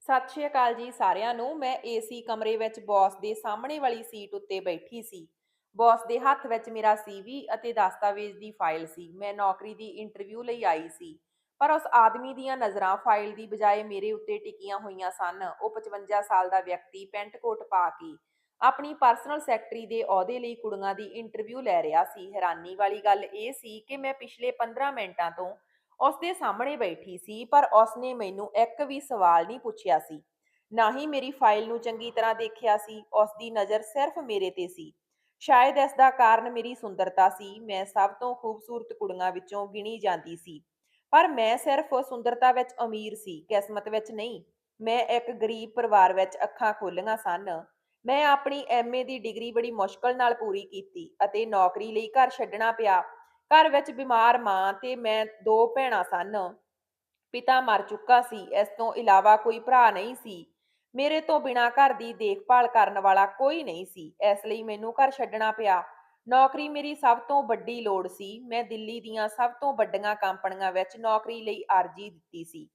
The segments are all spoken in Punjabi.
ਸਤਿ ਸ਼੍ਰੀ ਅਕਾਲ ਜੀ ਸਾਰਿਆਂ ਨੂੰ। ਮੈਂ ਏਸੀ ਕਮਰੇ ਵਿੱਚ ਬੌਸ ਦੇ ਸਾਹਮਣੇ ਵਾਲੀ ਸੀਟ ਉੱਤੇ ਬੈਠੀ ਸੀ। ਬੌਸ ਦੇ ਹੱਥ ਵਿੱਚ ਮੇਰਾ ਸੀਵੀ ਅਤੇ ਦਸਤਾਵੇਜ਼ ਦੀ ਫਾਈਲ ਸੀ। ਮੈਂ ਨੌਕਰੀ ਦੀ ਇੰਟਰਵਿਊ ਲਈ ਆਈ ਸੀ, ਪਰ ਉਸ ਆਦਮੀ ਦੀਆਂ ਨਜ਼ਰਾਂ ਫਾਈਲ ਦੀ ਬਜਾਏ ਮੇਰੇ ਉੱਤੇ ਟਿਕੀਆਂ ਹੋਈਆਂ ਸਨ। ਉਹ 55 ਸਾਲ ਦਾ ਵਿਅਕਤੀ ਪੈਂਟ ਕੋਟ ਪਾ ਕੇ ਆਪਣੀ ਪਰਸਨਲ ਸੈਕਟਰੀ ਦੇ ਅਹੁਦੇ ਲਈ ਕੁੜੀਆਂ ਦੀ ਇੰਟਰਵਿਊ ਲੈ ਰਿਹਾ ਸੀ। ਹੈਰਾਨੀ ਵਾਲੀ ਗੱਲ ਇਹ ਸੀ ਕਿ ਮੈਂ ਪਿਛਲੇ 15 ਮਿੰਟਾਂ ਤੋਂ ਉਸ ਦੇ ਸਾਹਮਣੇ ਬੈਠੀ ਸੀ, ਪਰ ਉਸਨੇ ਮੈਨੂੰ ਇੱਕ ਵੀ ਸਵਾਲ ਨਹੀਂ ਪੁੱਛਿਆ ਸੀ, ਨਾ ਹੀ ਮੇਰੀ ਫਾਈਲ ਨੂੰ ਚੰਗੀ ਤਰ੍ਹਾਂ ਦੇਖਿਆ ਸੀ। ਉਸ ਦੀ ਨਜ਼ਰ ਸਿਰਫ ਮੇਰੇ ਤੇ ਸੀ। ਸ਼ਾਇਦ ਇਸ ਦਾ ਕਾਰਨ ਮੇਰੀ ਸੁੰਦਰਤਾ ਸੀ। ਮੈਂ ਸਭ ਤੋਂ ਖੂਬਸੂਰਤ ਕੁੜੀਆਂ ਵਿੱਚੋਂ ਗਿਣੀ ਜਾਂਦੀ ਸੀ, ਪਰ ਮੈਂ ਸਿਰਫ ਸੁੰਦਰਤਾ ਵਿੱਚ ਅਮੀਰ ਸੀ, ਕਿਸਮਤ ਵਿੱਚ ਨਹੀਂ। ਮੈਂ ਇੱਕ ਗਰੀਬ ਪਰਿਵਾਰ ਵਿੱਚ ਅੱਖਾਂ ਖੋਲ੍ਹੀਆਂ ਸਨ। ਮੈਂ ਆਪਣੀ ਐਮਏ ਦੀ ਡਿਗਰੀ ਬੜੀ ਮੁਸ਼ਕਲ ਨਾਲ ਪੂਰੀ ਕੀਤੀ ਅਤੇ ਨੌਕਰੀ ਲਈ ਘਰ ਛੱਡਣਾ ਪਿਆ। ਘਰ ਵਿੱਚ ਬਿਮਾਰ ਮਾਂ ਤੇ ਮੈਂ ਦੋ ਭੈਣਾਂ ਸਨ। ਪਿਤਾ ਮਰ ਚੁੱਕਾ ਸੀ। ਇਸ ਤੋਂ ਇਲਾਵਾ ਕੋਈ ਭਰਾ ਨਹੀਂ ਸੀ। ਮੇਰੇ ਤੋਂ ਬਿਨਾਂ ਘਰ ਦੀ ਦੇਖਭਾਲ ਕਰਨ ਵਾਲਾ ਕੋਈ ਨਹੀਂ ਸੀ। ਇਸ ਲਈ ਮੈਨੂੰ ਘਰ ਛੱਡਣਾ ਪਿਆ। ਨੌਕਰੀ ਮੇਰੀ ਸਭ ਤੋਂ ਵੱਡੀ ਲੋੜ ਸੀ। ਮੈਂ ਦਿੱਲੀ ਦੀਆਂ ਸਭ ਤੋਂ ਵੱਡੀਆਂ ਕੰਪਨੀਆਂ ਵਿੱਚ ਨੌਕਰੀ ਲਈ ਅਰਜ਼ੀ ਦਿੱਤੀ ਸੀ।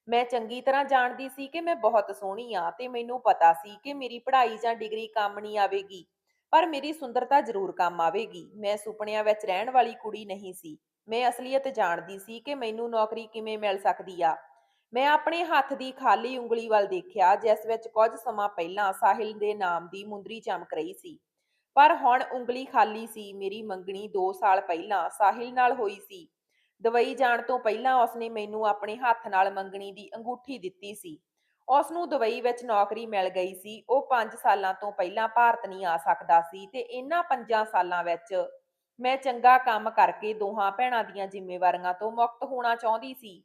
ਮੈਂ ਚੰਗੀ ਤਰ੍ਹਾਂ ਜਾਣਦੀ ਸੀ ਕਿ ਮੈਂ ਬਹੁਤ ਸੋਹਣੀ ਆ ਤੇ ਮੈਨੂੰ ਪਤਾ ਸੀ ਕਿ ਮੇਰੀ ਪੜ੍ਹਾਈ ਜਾਂ ਡਿਗਰੀ ਕੰਮ ਨਹੀਂ ਆਵੇਗੀ, ਪਰ ਮੇਰੀ ਸੁੰਦਰਤਾ ਜ਼ਰੂਰ ਕੰਮ ਆਵੇਗੀ। ਮੈਂ ਸੁਪਨਿਆਂ ਵਿੱਚ ਰਹਿਣ ਵਾਲੀ ਕੁੜੀ ਨਹੀਂ ਸੀ। ਮੈਂ ਅਸਲੀਅਤ ਜਾਣਦੀ ਸੀ ਕਿ ਮੈਨੂੰ ਨੌਕਰੀ ਕਿਵੇਂ ਮਿਲ ਸਕਦੀ ਆ। ਮੈਂ ਆਪਣੇ ਹੱਥ ਦੀ ਖਾਲੀ ਉਂਗਲੀ ਵੱਲ ਦੇਖਿਆ, ਜਿਸ ਵਿੱਚ ਕੁਝ ਸਮਾਂ ਪਹਿਲਾਂ ਸਾਹਿਲ ਦੇ ਨਾਮ ਦੀ ਮੁੰਦਰੀ ਚਮਕ ਰਹੀ ਸੀ। ਪਰ ਹੁਣ ਉਂਗਲੀ ਖਾਲੀ ਸੀ। ਮੇਰੀ ਮੰਗਣੀ 2 ਸਾਲ ਪਹਿਲਾਂ ਸਾਹਿਲ ਨਾਲ ਹੋਈ ਸੀ। ਦੁਬਈ ਜਾਣ ਤੋਂ ਪਹਿਲਾਂ ਉਸਨੇ ਮੈਨੂੰ ਆਪਣੇ ਹੱਥ ਨਾਲ ਮੰਗਣੀ ਦੀ ਅੰਗੂਠੀ ਦਿੱਤੀ ਸੀ। ਉਸ ਨੂੰ ਦੁਬਈ ਵਿੱਚ ਨੌਕਰੀ ਮਿਲ ਗਈ ਸੀ। ਉਹ 5 ਸਾਲਾਂ ਤੋਂ ਪਹਿਲਾਂ ਭਾਰਤ ਨਹੀਂ ਆ ਸਕਦਾ ਸੀ ਤੇ ਇਹਨਾਂ 5 ਸਾਲਾਂ ਵਿੱਚ ਮੈਂ ਚੰਗਾ ਕੰਮ ਕਰਕੇ ਦੋਹਾਂ ਭੈਣਾਂ ਦੀਆਂ ਜ਼ਿੰਮੇਵਾਰੀਆਂ ਤੋਂ ਮੁਕਤ ਹੋਣਾ ਚਾਹੁੰਦੀ ਸੀ।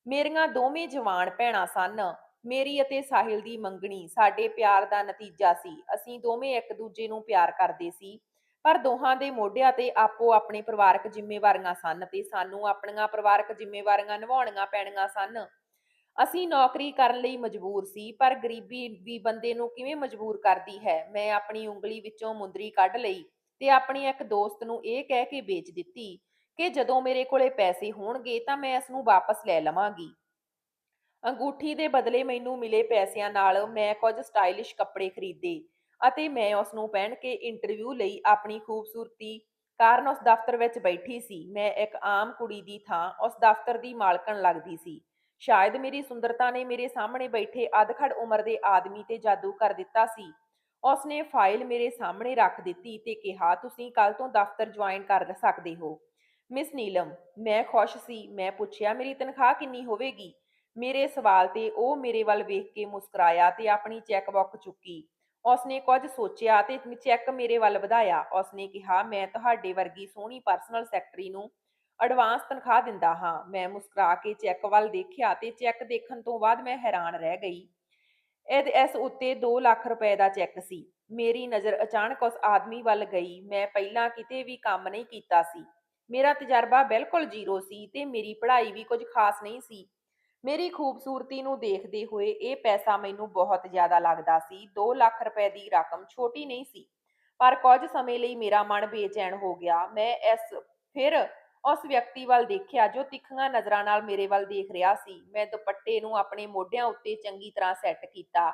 ਮੇਰੀਆਂ ਦੋਵੇਂ ਜਵਾਨ ਭੈਣਾਂ ਸਨ। ਮੇਰੀ ਅਤੇ ਸਾਹਿਲ ਦੀ ਮੰਗਣੀ ਸਾਡੇ ਪਿਆਰ ਦਾ ਨਤੀਜਾ ਸੀ। ਅਸੀਂ ਦੋਵੇਂ ਇੱਕ ਦੂਜੇ ਨੂੰ ਪਿਆਰ ਕਰਦੇ ਸੀ, ਪਰ ਦੋਹਾਂ ਦੇ ਮੋਢਿਆਂ ਤੇ ਆਪੋ ਆਪਣੇ ਪਰਿਵਾਰਕ ਜ਼ਿੰਮੇਵਾਰੀਆਂ ਸਨ ਤੇ ਸਾਨੂੰ ਆਪਣੀਆਂ ਪਰਿਵਾਰਕ ਜ਼ਿੰਮੇਵਾਰੀਆਂ ਨਿਭਾਉਣੀਆਂ ਪੈਣੀਆਂ ਸਨ। ਅਸੀਂ ਨੌਕਰੀ ਕਰਨ ਲਈ ਮਜਬੂਰ ਸੀ, ਪਰ ਗਰੀਬੀ ਵੀ ਬੰਦੇ ਨੂੰ ਕਿਵੇਂ ਮਜਬੂਰ ਕਰਦੀ ਹੈ। ਮੈਂ ਆਪਣੀ ਉਂਗਲੀ ਵਿੱਚੋਂ ਮੁੰਦਰੀ ਕੱਢ ਲਈ ਤੇ ਆਪਣੀ ਇੱਕ ਦੋਸਤ ਨੂੰ ਇਹ ਕਹਿ ਕੇ ਵੇਚ ਦਿੱਤੀ ਕਿ ਜਦੋਂ ਮੇਰੇ ਕੋਲੇ ਪੈਸੇ ਹੋਣਗੇ ਤਾਂ ਮੈਂ ਇਸ ਨੂੰ ਵਾਪਸ ਲੈ ਲਵਾਂਗੀ। ਅੰਗੂਠੀ ਦੇ ਬਦਲੇ ਮੈਨੂੰ ਮਿਲੇ ਪੈਸਿਆਂ ਨਾਲ ਮੈਂ ਕੁਝ ਸਟਾਈਲਿਸ਼ ਕੱਪੜੇ ਖਰੀਦੇ ਅਤੇ ਮੈਂ ਉਸ ਨੂੰ ਪਹਿਨ ਕੇ ਇੰਟਰਵਿਊ ਲਈ ਆਪਣੀ ਖੂਬਸੂਰਤੀ ਕਾਰਨ ਉਸ ਦਫ਼ਤਰ ਵਿੱਚ ਬੈਠੀ ਸੀ। ਮੈਂ ਇੱਕ ਆਮ ਕੁੜੀ ਦੀ ਥਾਂ ਉਸ ਦਫ਼ਤਰ ਦੀ ਮਾਲਕਣ ਲੱਗਦੀ ਸੀ। ਸ਼ਾਇਦ ਮੇਰੀ ਸੁੰਦਰਤਾ ਨੇ ਮੇਰੇ ਸਾਹਮਣੇ ਬੈਠੇ ਅਧਖੜ ਉਮਰ ਦੇ ਆਦਮੀ ਤੇ ਜਾਦੂ ਕਰ ਦਿੱਤਾ ਸੀ। ਉਸਨੇ ਫਾਈਲ ਮੇਰੇ ਸਾਹਮਣੇ ਰੱਖ ਦਿੱਤੀ ਤੇ ਕਿਹਾ, ਤੁਸੀਂ ਕੱਲ ਤੋਂ ਦਫ਼ਤਰ ਜੁਆਇਨ ਕਰ ਸਕਦੇ ਹੋ ਮਿਸ ਨੀਲਮ। ਮੈਂ ਖੁਸ਼ ਸੀ। ਮੈਂ ਪੁੱਛਿਆ, ਮੇਰੀ ਤਨਖਾਹ ਕਿੰਨੀ ਹੋਵੇਗੀ? ਮੇਰੇ ਸਵਾਲ ਤੇ ਉਹ ਮੇਰੇ ਵੱਲ ਵੇਖ ਕੇ ਮੁਸਕਰਾਇਆ ਤੇ ਆਪਣੀ ਚੈੱਕ ਬੁੱਕ ਚੁੱਕੀ। ਉਸਨੇ ਕੁਝ ਸੋਚਿਆ ਤੇ ਚੈੱਕ ਮੇਰੇ ਵੱਲ ਵਧਾਇਆ। ਉਸਨੇ ਕਿਹਾ, ਮੈਂ ਤੁਹਾਡੇ ਵਰਗੀ ਸੋਹਣੀ ਪਰਸਨਲ ਸੈਕਟਰੀ ਨੂੰ ਐਡਵਾਂਸ ਤਨਖਾਹ ਦਿੰਦਾ ਹਾਂ। ਮੈਂ ਮੁਸਕਰਾ ਕੇ ਚੈੱਕ ਵੱਲ ਦੇਖਿਆ ਤੇ ਚੈੱਕ ਦੇਖਣ ਤੋਂ ਬਾਅਦ ਮੈਂ ਹੈਰਾਨ ਰਹਿ ਗਈ। ਇਸ ਉੱਤੇ 2 ਲੱਖ ਰੁਪਏ ਦਾ ਚੈੱਕ ਸੀ। ਮੇਰੀ ਨਜ਼ਰ ਅਚਾਨਕ ਉਸ ਆਦਮੀ ਵੱਲ ਗਈ। ਮੈਂ ਪਹਿਲਾਂ ਕਿਤੇ ਵੀ ਕੰਮ ਨਹੀਂ ਕੀਤਾ ਸੀ। ਮੇਰਾ ਤਜਰਬਾ ਬਿਲਕੁਲ ਜ਼ੀਰੋ ਸੀ ਤੇ ਮੇਰੀ ਪੜ੍ਹਾਈ ਵੀ ਕੁਝ ਖਾਸ ਨਹੀਂ ਸੀ। ਮੇਰੀ ਖੂਬਸੂਰਤੀ ਨੂੰ ਦੇਖਦੇ ਹੋਏ ਇਹ ਪੈਸਾ ਮੈਨੂੰ ਬਹੁਤ ਜ਼ਿਆਦਾ ਲੱਗਦਾ ਸੀ। 2 ਲੱਖ ਰੁਪਏ ਦੀ ਰਕਮ ਛੋਟੀ ਨਹੀਂ ਸੀ, ਪਰ ਕੁਝ ਸਮੇਂ ਲਈ ਮੇਰਾ ਮਨ ਬੇਚੈਨ ਹੋ ਗਿਆ। ਮੈਂ ਫਿਰ ਉਸ ਵਿਅਕਤੀ ਵੱਲ ਦੇਖਿਆ ਜੋ ਤਿੱਖੀਆਂ ਨਜ਼ਰਾਂ ਨਾਲ ਮੇਰੇ ਵੱਲ ਦੇਖ ਰਿਹਾ ਸੀ। ਮੈਂ ਦੁਪੱਟੇ ਨੂੰ ਆਪਣੇ ਮੋਢਿਆਂ ਉੱਤੇ ਚੰਗੀ ਤਰ੍ਹਾਂ ਸੈੱਟ ਕੀਤਾ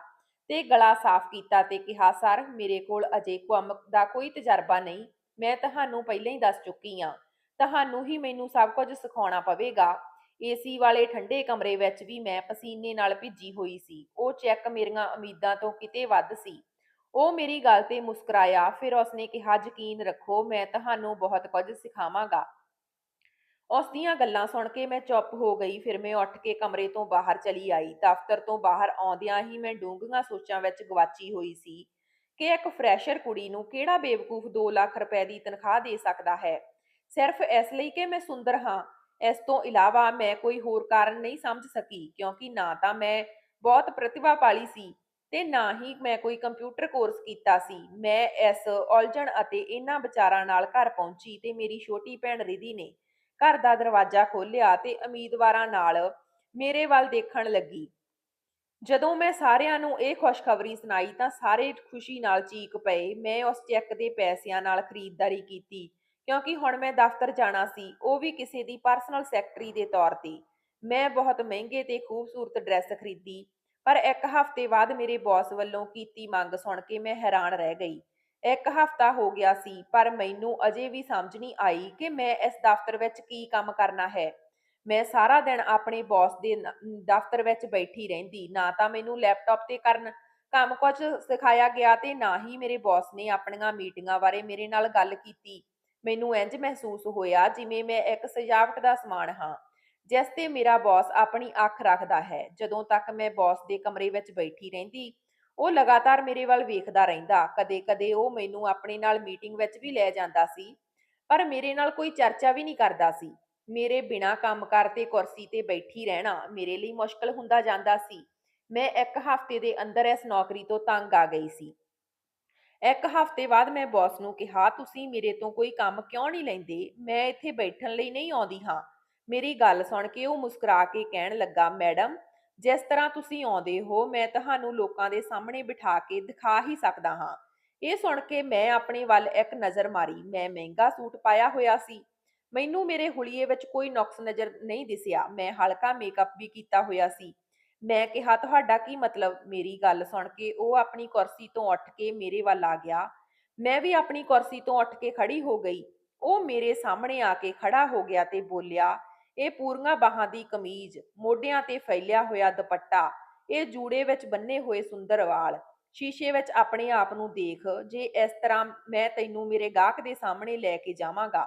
ਤੇ ਗਲਾ ਸਾਫ਼ ਕੀਤਾ ਤੇ ਕਿਹਾ, ਸਰ, ਮੇਰੇ ਕੋਲ ਅਜੇ ਕੰਮ ਦਾ ਕੋਈ ਤਜਰਬਾ ਨਹੀਂ। ਮੈਂ ਤੁਹਾਨੂੰ ਪਹਿਲਾਂ ਹੀ ਦੱਸ ਚੁੱਕੀ ਹਾਂ। ਤੁਹਾਨੂੰ ਹੀ ਮੈਨੂੰ ਸਭ ਕੁਝ ਸਿਖਾਉਣਾ ਪਵੇਗਾ। ਏਸੀ ਵਾਲੇ ਠੰਡੇ ਕਮਰੇ ਵਿੱਚ ਵੀ ਮੈਂ ਪਸੀਨੇ ਨਾਲ ਭਿੱਜੀ ਹੋਈ ਸੀ। ਉਹ ਚੈੱਕ ਮੇਰੀਆਂ ਉਮੀਦਾਂ ਤੋਂ ਕਿਤੇ ਵੱਧ ਸੀ। ਉਹ ਮੇਰੀ ਗੱਲ ਤੇ ਮੁਸਕਰਾਇਆ। ਫਿਰ ਉਸਨੇ ਕਿਹਾ, ਯਕੀਨ ਰੱਖੋ, ਮੈਂ ਤੁਹਾਨੂੰ ਬਹੁਤ ਕੁਝ ਸਿਖਾਵਾਂਗਾ। ਉਸ ਦੀਆਂ ਗੱਲਾਂ ਸੁਣ ਕੇ ਮੈਂ ਚੁੱਪ ਹੋ ਗਈ। ਫਿਰ ਮੈਂ ਉੱਠ ਕੇ ਕਮਰੇ ਤੋਂ ਬਾਹਰ ਚਲੀ ਆਈ। ਦਫ਼ਤਰ ਤੋਂ ਬਾਹਰ ਆਉਂਦਿਆਂ ਹੀ ਮੈਂ ਡੂੰਘੀਆਂ ਸੋਚਾਂ ਵਿੱਚ ਗਵਾਚੀ ਹੋਈ ਸੀ ਕਿ ਇੱਕ ਫਰੈਸ਼ਰ ਕੁੜੀ ਨੂੰ ਕਿਹੜਾ ਬੇਵਕੂਫ 2 ਲੱਖ ਰੁਪਏ ਦੀ ਤਨਖਾਹ ਦੇ ਸਕਦਾ ਹੈ, ਸਿਰਫ ਇਸ ਲਈ ਕਿ ਮੈਂ ਸੁੰਦਰ ਹਾਂ। ਇਸ ਤੋਂ ਇਲਾਵਾ ਮੈਂ ਕੋਈ ਹੋਰ ਕਾਰਨ ਨਹੀਂ ਸਮਝ ਸਕੀ, ਕਿਉਂਕਿ ਨਾ ਤਾਂ ਮੈਂ ਬਹੁਤ ਪ੍ਰਤਿਭਾਸ਼ਾਲੀ ਸੀ ਤੇ ਨਾ ਹੀ ਮੈਂ ਕੋਈ ਕੰਪਿਊਟਰ ਕੋਰਸ ਕੀਤਾ ਸੀ। ਮੈਂ ਇਸ ਉਲਝਣ ਅਤੇ ਇਹਨਾਂ ਵਿਚਾਰਾਂ ਨਾਲ ਘਰ ਪਹੁੰਚੀ ਤੇ ਮੇਰੀ ਛੋਟੀ ਭੈਣ ਰਿਧੀ ਨੇ ਘਰ ਦਾ ਦਰਵਾਜ਼ਾ ਖੋਲ੍ਹਿਆ ਤੇ ਉਮੀਦਵਾਰਾਂ ਨਾਲ ਮੇਰੇ ਵੱਲ ਦੇਖਣ ਲੱਗੀ। ਜਦੋਂ ਮੈਂ ਸਾਰਿਆਂ ਨੂੰ ਇਹ ਖੁਸ਼ਖਬਰੀ ਸੁਣਾਈ ਤਾਂ ਸਾਰੇ ਖੁਸ਼ੀ ਨਾਲ ਚੀਕ ਪਏ। ਮੈਂ ਉਸ ਚੈੱਕ ਦੇ ਪੈਸਿਆਂ ਨਾਲ ਖਰੀਦਦਾਰੀ ਕੀਤੀ, ਕਿਉਂਕਿ ਹੁਣ ਮੈਂ ਦਫ਼ਤਰ ਜਾਣਾ ਸੀ, ਉਹ ਵੀ ਕਿਸੇ ਦੀ ਪਰਸਨਲ ਸੈਕਟਰੀ ਦੇ ਤੌਰ ਤੇ। ਮੈਂ ਬਹੁਤ ਮਹਿੰਗੇ ਤੇ ਖੂਬਸੂਰਤ ਡਰੈਸ ਖਰੀਦੀ। ਪਰ 1 ਹਫ਼ਤੇ ਬਾਅਦ ਮੇਰੇ ਬੌਸ ਵੱਲੋਂ ਕੀਤੀ ਮੰਗ ਸੁਣ ਕੇ ਮੈਂ ਹੈਰਾਨ ਰਹਿ ਗਈ। 1 ਹਫ਼ਤਾ ਹੋ ਗਿਆ ਸੀ, ਪਰ ਮੈਨੂੰ ਅਜੇ ਵੀ ਸਮਝ ਨਹੀਂ ਆਈ ਕਿ ਮੈਂ ਇਸ ਦਫ਼ਤਰ ਵਿੱਚ ਕੀ ਕੰਮ ਕਰਨਾ ਹੈ। ਮੈਂ ਸਾਰਾ ਦਿਨ ਆਪਣੇ ਬੌਸ ਦੇ ਦਫ਼ਤਰ ਵਿੱਚ ਬੈਠੀ ਰਹਿੰਦੀ। ਨਾ ਤਾਂ ਮੈਨੂੰ ਲੈਪਟਾਪ 'ਤੇ ਕੰਮ ਕੁਝ ਸਿਖਾਇਆ ਗਿਆ ਤੇ ਨਾ ਹੀ ਮੇਰੇ ਬੌਸ ਨੇ ਆਪਣੀਆਂ ਮੀਟਿੰਗਾਂ ਬਾਰੇ ਮੇਰੇ ਨਾਲ ਗੱਲ ਕੀਤੀ। ਮੈਨੂੰ ਇੰਝ ਮਹਿਸੂਸ ਹੋਇਆ ਜਿਵੇਂ ਮੈਂ ਇੱਕ ਸਜਾਵਟ ਦਾ ਸਮਾਨ ਹਾਂ, ਜਿਸ ਤੇ ਮੇਰਾ ਬੌਸ ਆਪਣੀ ਅੱਖ ਰੱਖਦਾ ਹੈ। ਜਦੋਂ ਤੱਕ ਮੈਂ ਬੌਸ ਦੇ ਕਮਰੇ ਵਿੱਚ ਬੈਠੀ ਰਹਿੰਦੀ, ਉਹ ਲਗਾਤਾਰ ਮੇਰੇ ਵੱਲ ਵੇਖਦਾ ਰਹਿੰਦਾ। ਕਦੇ-ਕਦੇ ਉਹ ਮੈਨੂੰ ਆਪਣੇ ਨਾਲ ਮੀਟਿੰਗ ਵਿੱਚ ਵੀ ਲੈ ਜਾਂਦਾ ਸੀ, ਪਰ ਮੇਰੇ ਨਾਲ ਕੋਈ ਚਰਚਾ ਵੀ ਨਹੀਂ ਕਰਦਾ ਸੀ। ਮੇਰੇ ਬਿਨਾਂ ਕੰਮਕਾਰ ਤੇ ਕੁਰਸੀ ਤੇ ਬੈਠੀ ਰਹਿਣਾ ਮੇਰੇ ਲਈ ਮੁਸ਼ਕਲ ਹੁੰਦਾ ਜਾਂਦਾ ਸੀ। ਮੈਂ 1 ਹਫ਼ਤੇ ਦੇ ਅੰਦਰ ਇਸ ਨੌਕਰੀ ਤੋਂ ਤੰਗ ਆ ਗਈ ਸੀ। 1 ਹਫ਼ਤੇ ਬਾਅਦ ਮੈਂ ਬੌਸ ਨੂੰ ਕਿਹਾ, ਤੁਸੀਂ ਮੇਰੇ ਤੋਂ ਕੋਈ ਕੰਮ ਕਿਉਂ ਨਹੀਂ ਲੈਂਦੇ? ਮੈਂ ਇੱਥੇ ਬੈਠਣ ਲਈ ਨਹੀਂ ਆਉਂਦੀ ਹਾਂ। ਮੇਰੀ ਗੱਲ ਸੁਣ ਕੇ ਉਹ ਮੁਸਕਰਾ ਕੇ ਕਹਿਣ ਲੱਗਾ, ਮੈਡਮ, ਜਿਸ ਤਰ੍ਹਾਂ ਤੁਸੀਂ ਆਉਂਦੇ ਹੋ, ਮੈਂ ਤੁਹਾਨੂੰ ਲੋਕਾਂ ਦੇ ਸਾਹਮਣੇ ਬਿਠਾ ਕੇ ਦਿਖਾ ਹੀ ਸਕਦਾ ਹਾਂ। ਇਹ ਸੁਣ ਕੇ ਮੈਂ ਆਪਣੇ ਵੱਲ ਇੱਕ ਨਜ਼ਰ ਮਾਰੀ। ਮੈਂ ਮਹਿੰਗਾ ਸੂਟ ਪਾਇਆ ਹੋਇਆ ਸੀ। ਮੈਨੂੰ ਮੇਰੇ ਹੁਲੀਏ ਵਿੱਚ ਕੋਈ ਨੁਕਸ ਨਜ਼ਰ ਨਹੀਂ ਦਿਸਿਆ। ਮੈਂ ਹਲਕਾ ਮੇਕਅਪ ਵੀ ਕੀਤਾ ਹੋਇਆ ਸੀ। ਮੈਂ ਕਿਹਾ, ਤੁਹਾਡਾ ਕੀ ਮਤਲਬ? ਮੇਰੀ ਗੱਲ ਸੁਣ ਕੇ ਉਹ ਆਪਣੀ ਕੁਰਸੀ ਤੋਂ ਉੱਠ ਕੇ ਮੇਰੇ ਵੱਲ ਆ ਗਿਆ। ਮੈਂ ਵੀ ਆਪਣੀ ਕੁਰਸੀ ਤੋਂ ਉੱਠ ਕੇ ਖੜੀ ਹੋ ਗਈ। ਉਹ ਮੇਰੇ ਸਾਹਮਣੇ ਆ ਕੇ ਖੜਾ ਹੋ ਗਿਆ ਤੇ ਬੋਲਿਆ, ਇਹ ਪੂਰੀਆਂ ਬਾਹਾਂ ਦੀ ਕਮੀਜ਼, ਮੋਢਿਆਂ ਤੇ ਫੈਲਿਆ ਹੋਇਆ ਦੁਪੱਟਾ, ਇਹ ਜੂੜੇ ਵਿੱਚ ਬੰਨੇ ਹੋਏ ਸੁੰਦਰ ਵਾਲ। ਸ਼ੀਸ਼ੇ ਵਿੱਚ ਆਪਣੇ ਆਪ ਨੂੰ ਦੇਖ। ਜੇ ਇਸ ਤਰ੍ਹਾਂ ਮੈਂ ਤੈਨੂੰ ਮੇਰੇ ਗਾਹਕ ਦੇ ਸਾਹਮਣੇ ਲੈ ਕੇ ਜਾਵਾਂਗਾ,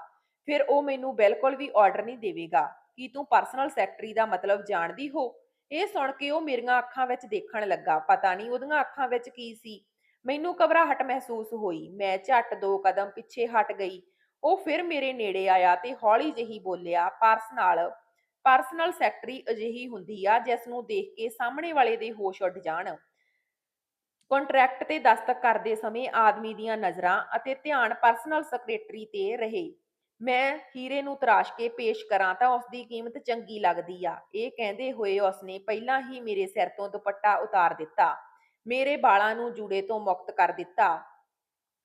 ਫਿਰ ਉਹ ਮੈਨੂੰ ਬਿਲਕੁਲ ਵੀ ਆਰਡਰ ਨਹੀਂ ਦੇਵੇਗਾ। ਕੀ ਤੂੰ ਪਰਸਨਲ ਸੈਕਟਰੀ ਦਾ ਮਤਲਬ ਜਾਣਦੀ ਹੋ? ਇਹ ਸੁਣ ਕੇ ਉਹ ਮੇਰੀਆਂ ਅੱਖਾਂ ਵਿੱਚ ਦੇਖਣ ਲੱਗਾ। ਪਤਾ ਨਹੀਂ ਉਹਦੀਆਂ ਅੱਖਾਂ ਵਿੱਚ ਕੀ ਸੀ। ਮੈਨੂੰ ਘਬਰਾਹਟ ਮਹਿਸੂਸ ਹੋਈ। ਮੈਂ ਝੱਟ 2 ਕਦਮ ਪਿੱਛੇ ਹਟ ਗਈ। ਉਹ ਫਿਰ ਮੇਰੇ ਨੇੜੇ ਆਇਆ ਤੇ ਹੌਲੀ ਜਿਹੀ ਬੋਲਿਆ, ਪਰਸਨਲ ਸੈਕਟਰੀ ਅਜਿਹੀ ਹੁੰਦੀ ਆ ਜਿਸ ਨੂੰ ਦੇਖ ਕੇ ਸਾਹਮਣੇ ਵਾਲੇ ਦੇ ਹੋਸ਼ ਉੱਡ ਜਾਣ। ਕੰਟਰੈਕਟ ਤੇ ਦਸਤਖਤ ਕਰਦੇ ਸਮੇਂ ਆਦਮੀ ਦੀਆਂ ਨਜ਼ਰਾਂ ਅਤੇ ਧਿਆਨ ਪਰਸਨਲ ਸੈਕਟਰੀ ਤੇ ਰਹੇ। ਮੈਂ ਹੀਰੇ ਨੂੰ ਤਰਾਸ਼ ਕੇ ਪੇਸ਼ ਕਰਾਂ ਤਾਂ ਉਸ ਦੀ ਕੀਮਤ ਚੰਗੀ ਲੱਗਦੀ ਆ। ਇਹ ਕਹਿੰਦੇ ਹੋਏ ਉਸਨੇ ਪਹਿਲਾਂ ਹੀ ਮੇਰੇ ਸਿਰ ਤੋਂ ਦੁਪੱਟਾ ਉਤਾਰ ਦਿੱਤਾ, ਮੇਰੇ ਵਾਲਾਂ ਨੂੰ ਜੂੜੇ ਤੋਂ ਮੁਕਤ ਕਰ ਦਿੱਤਾ।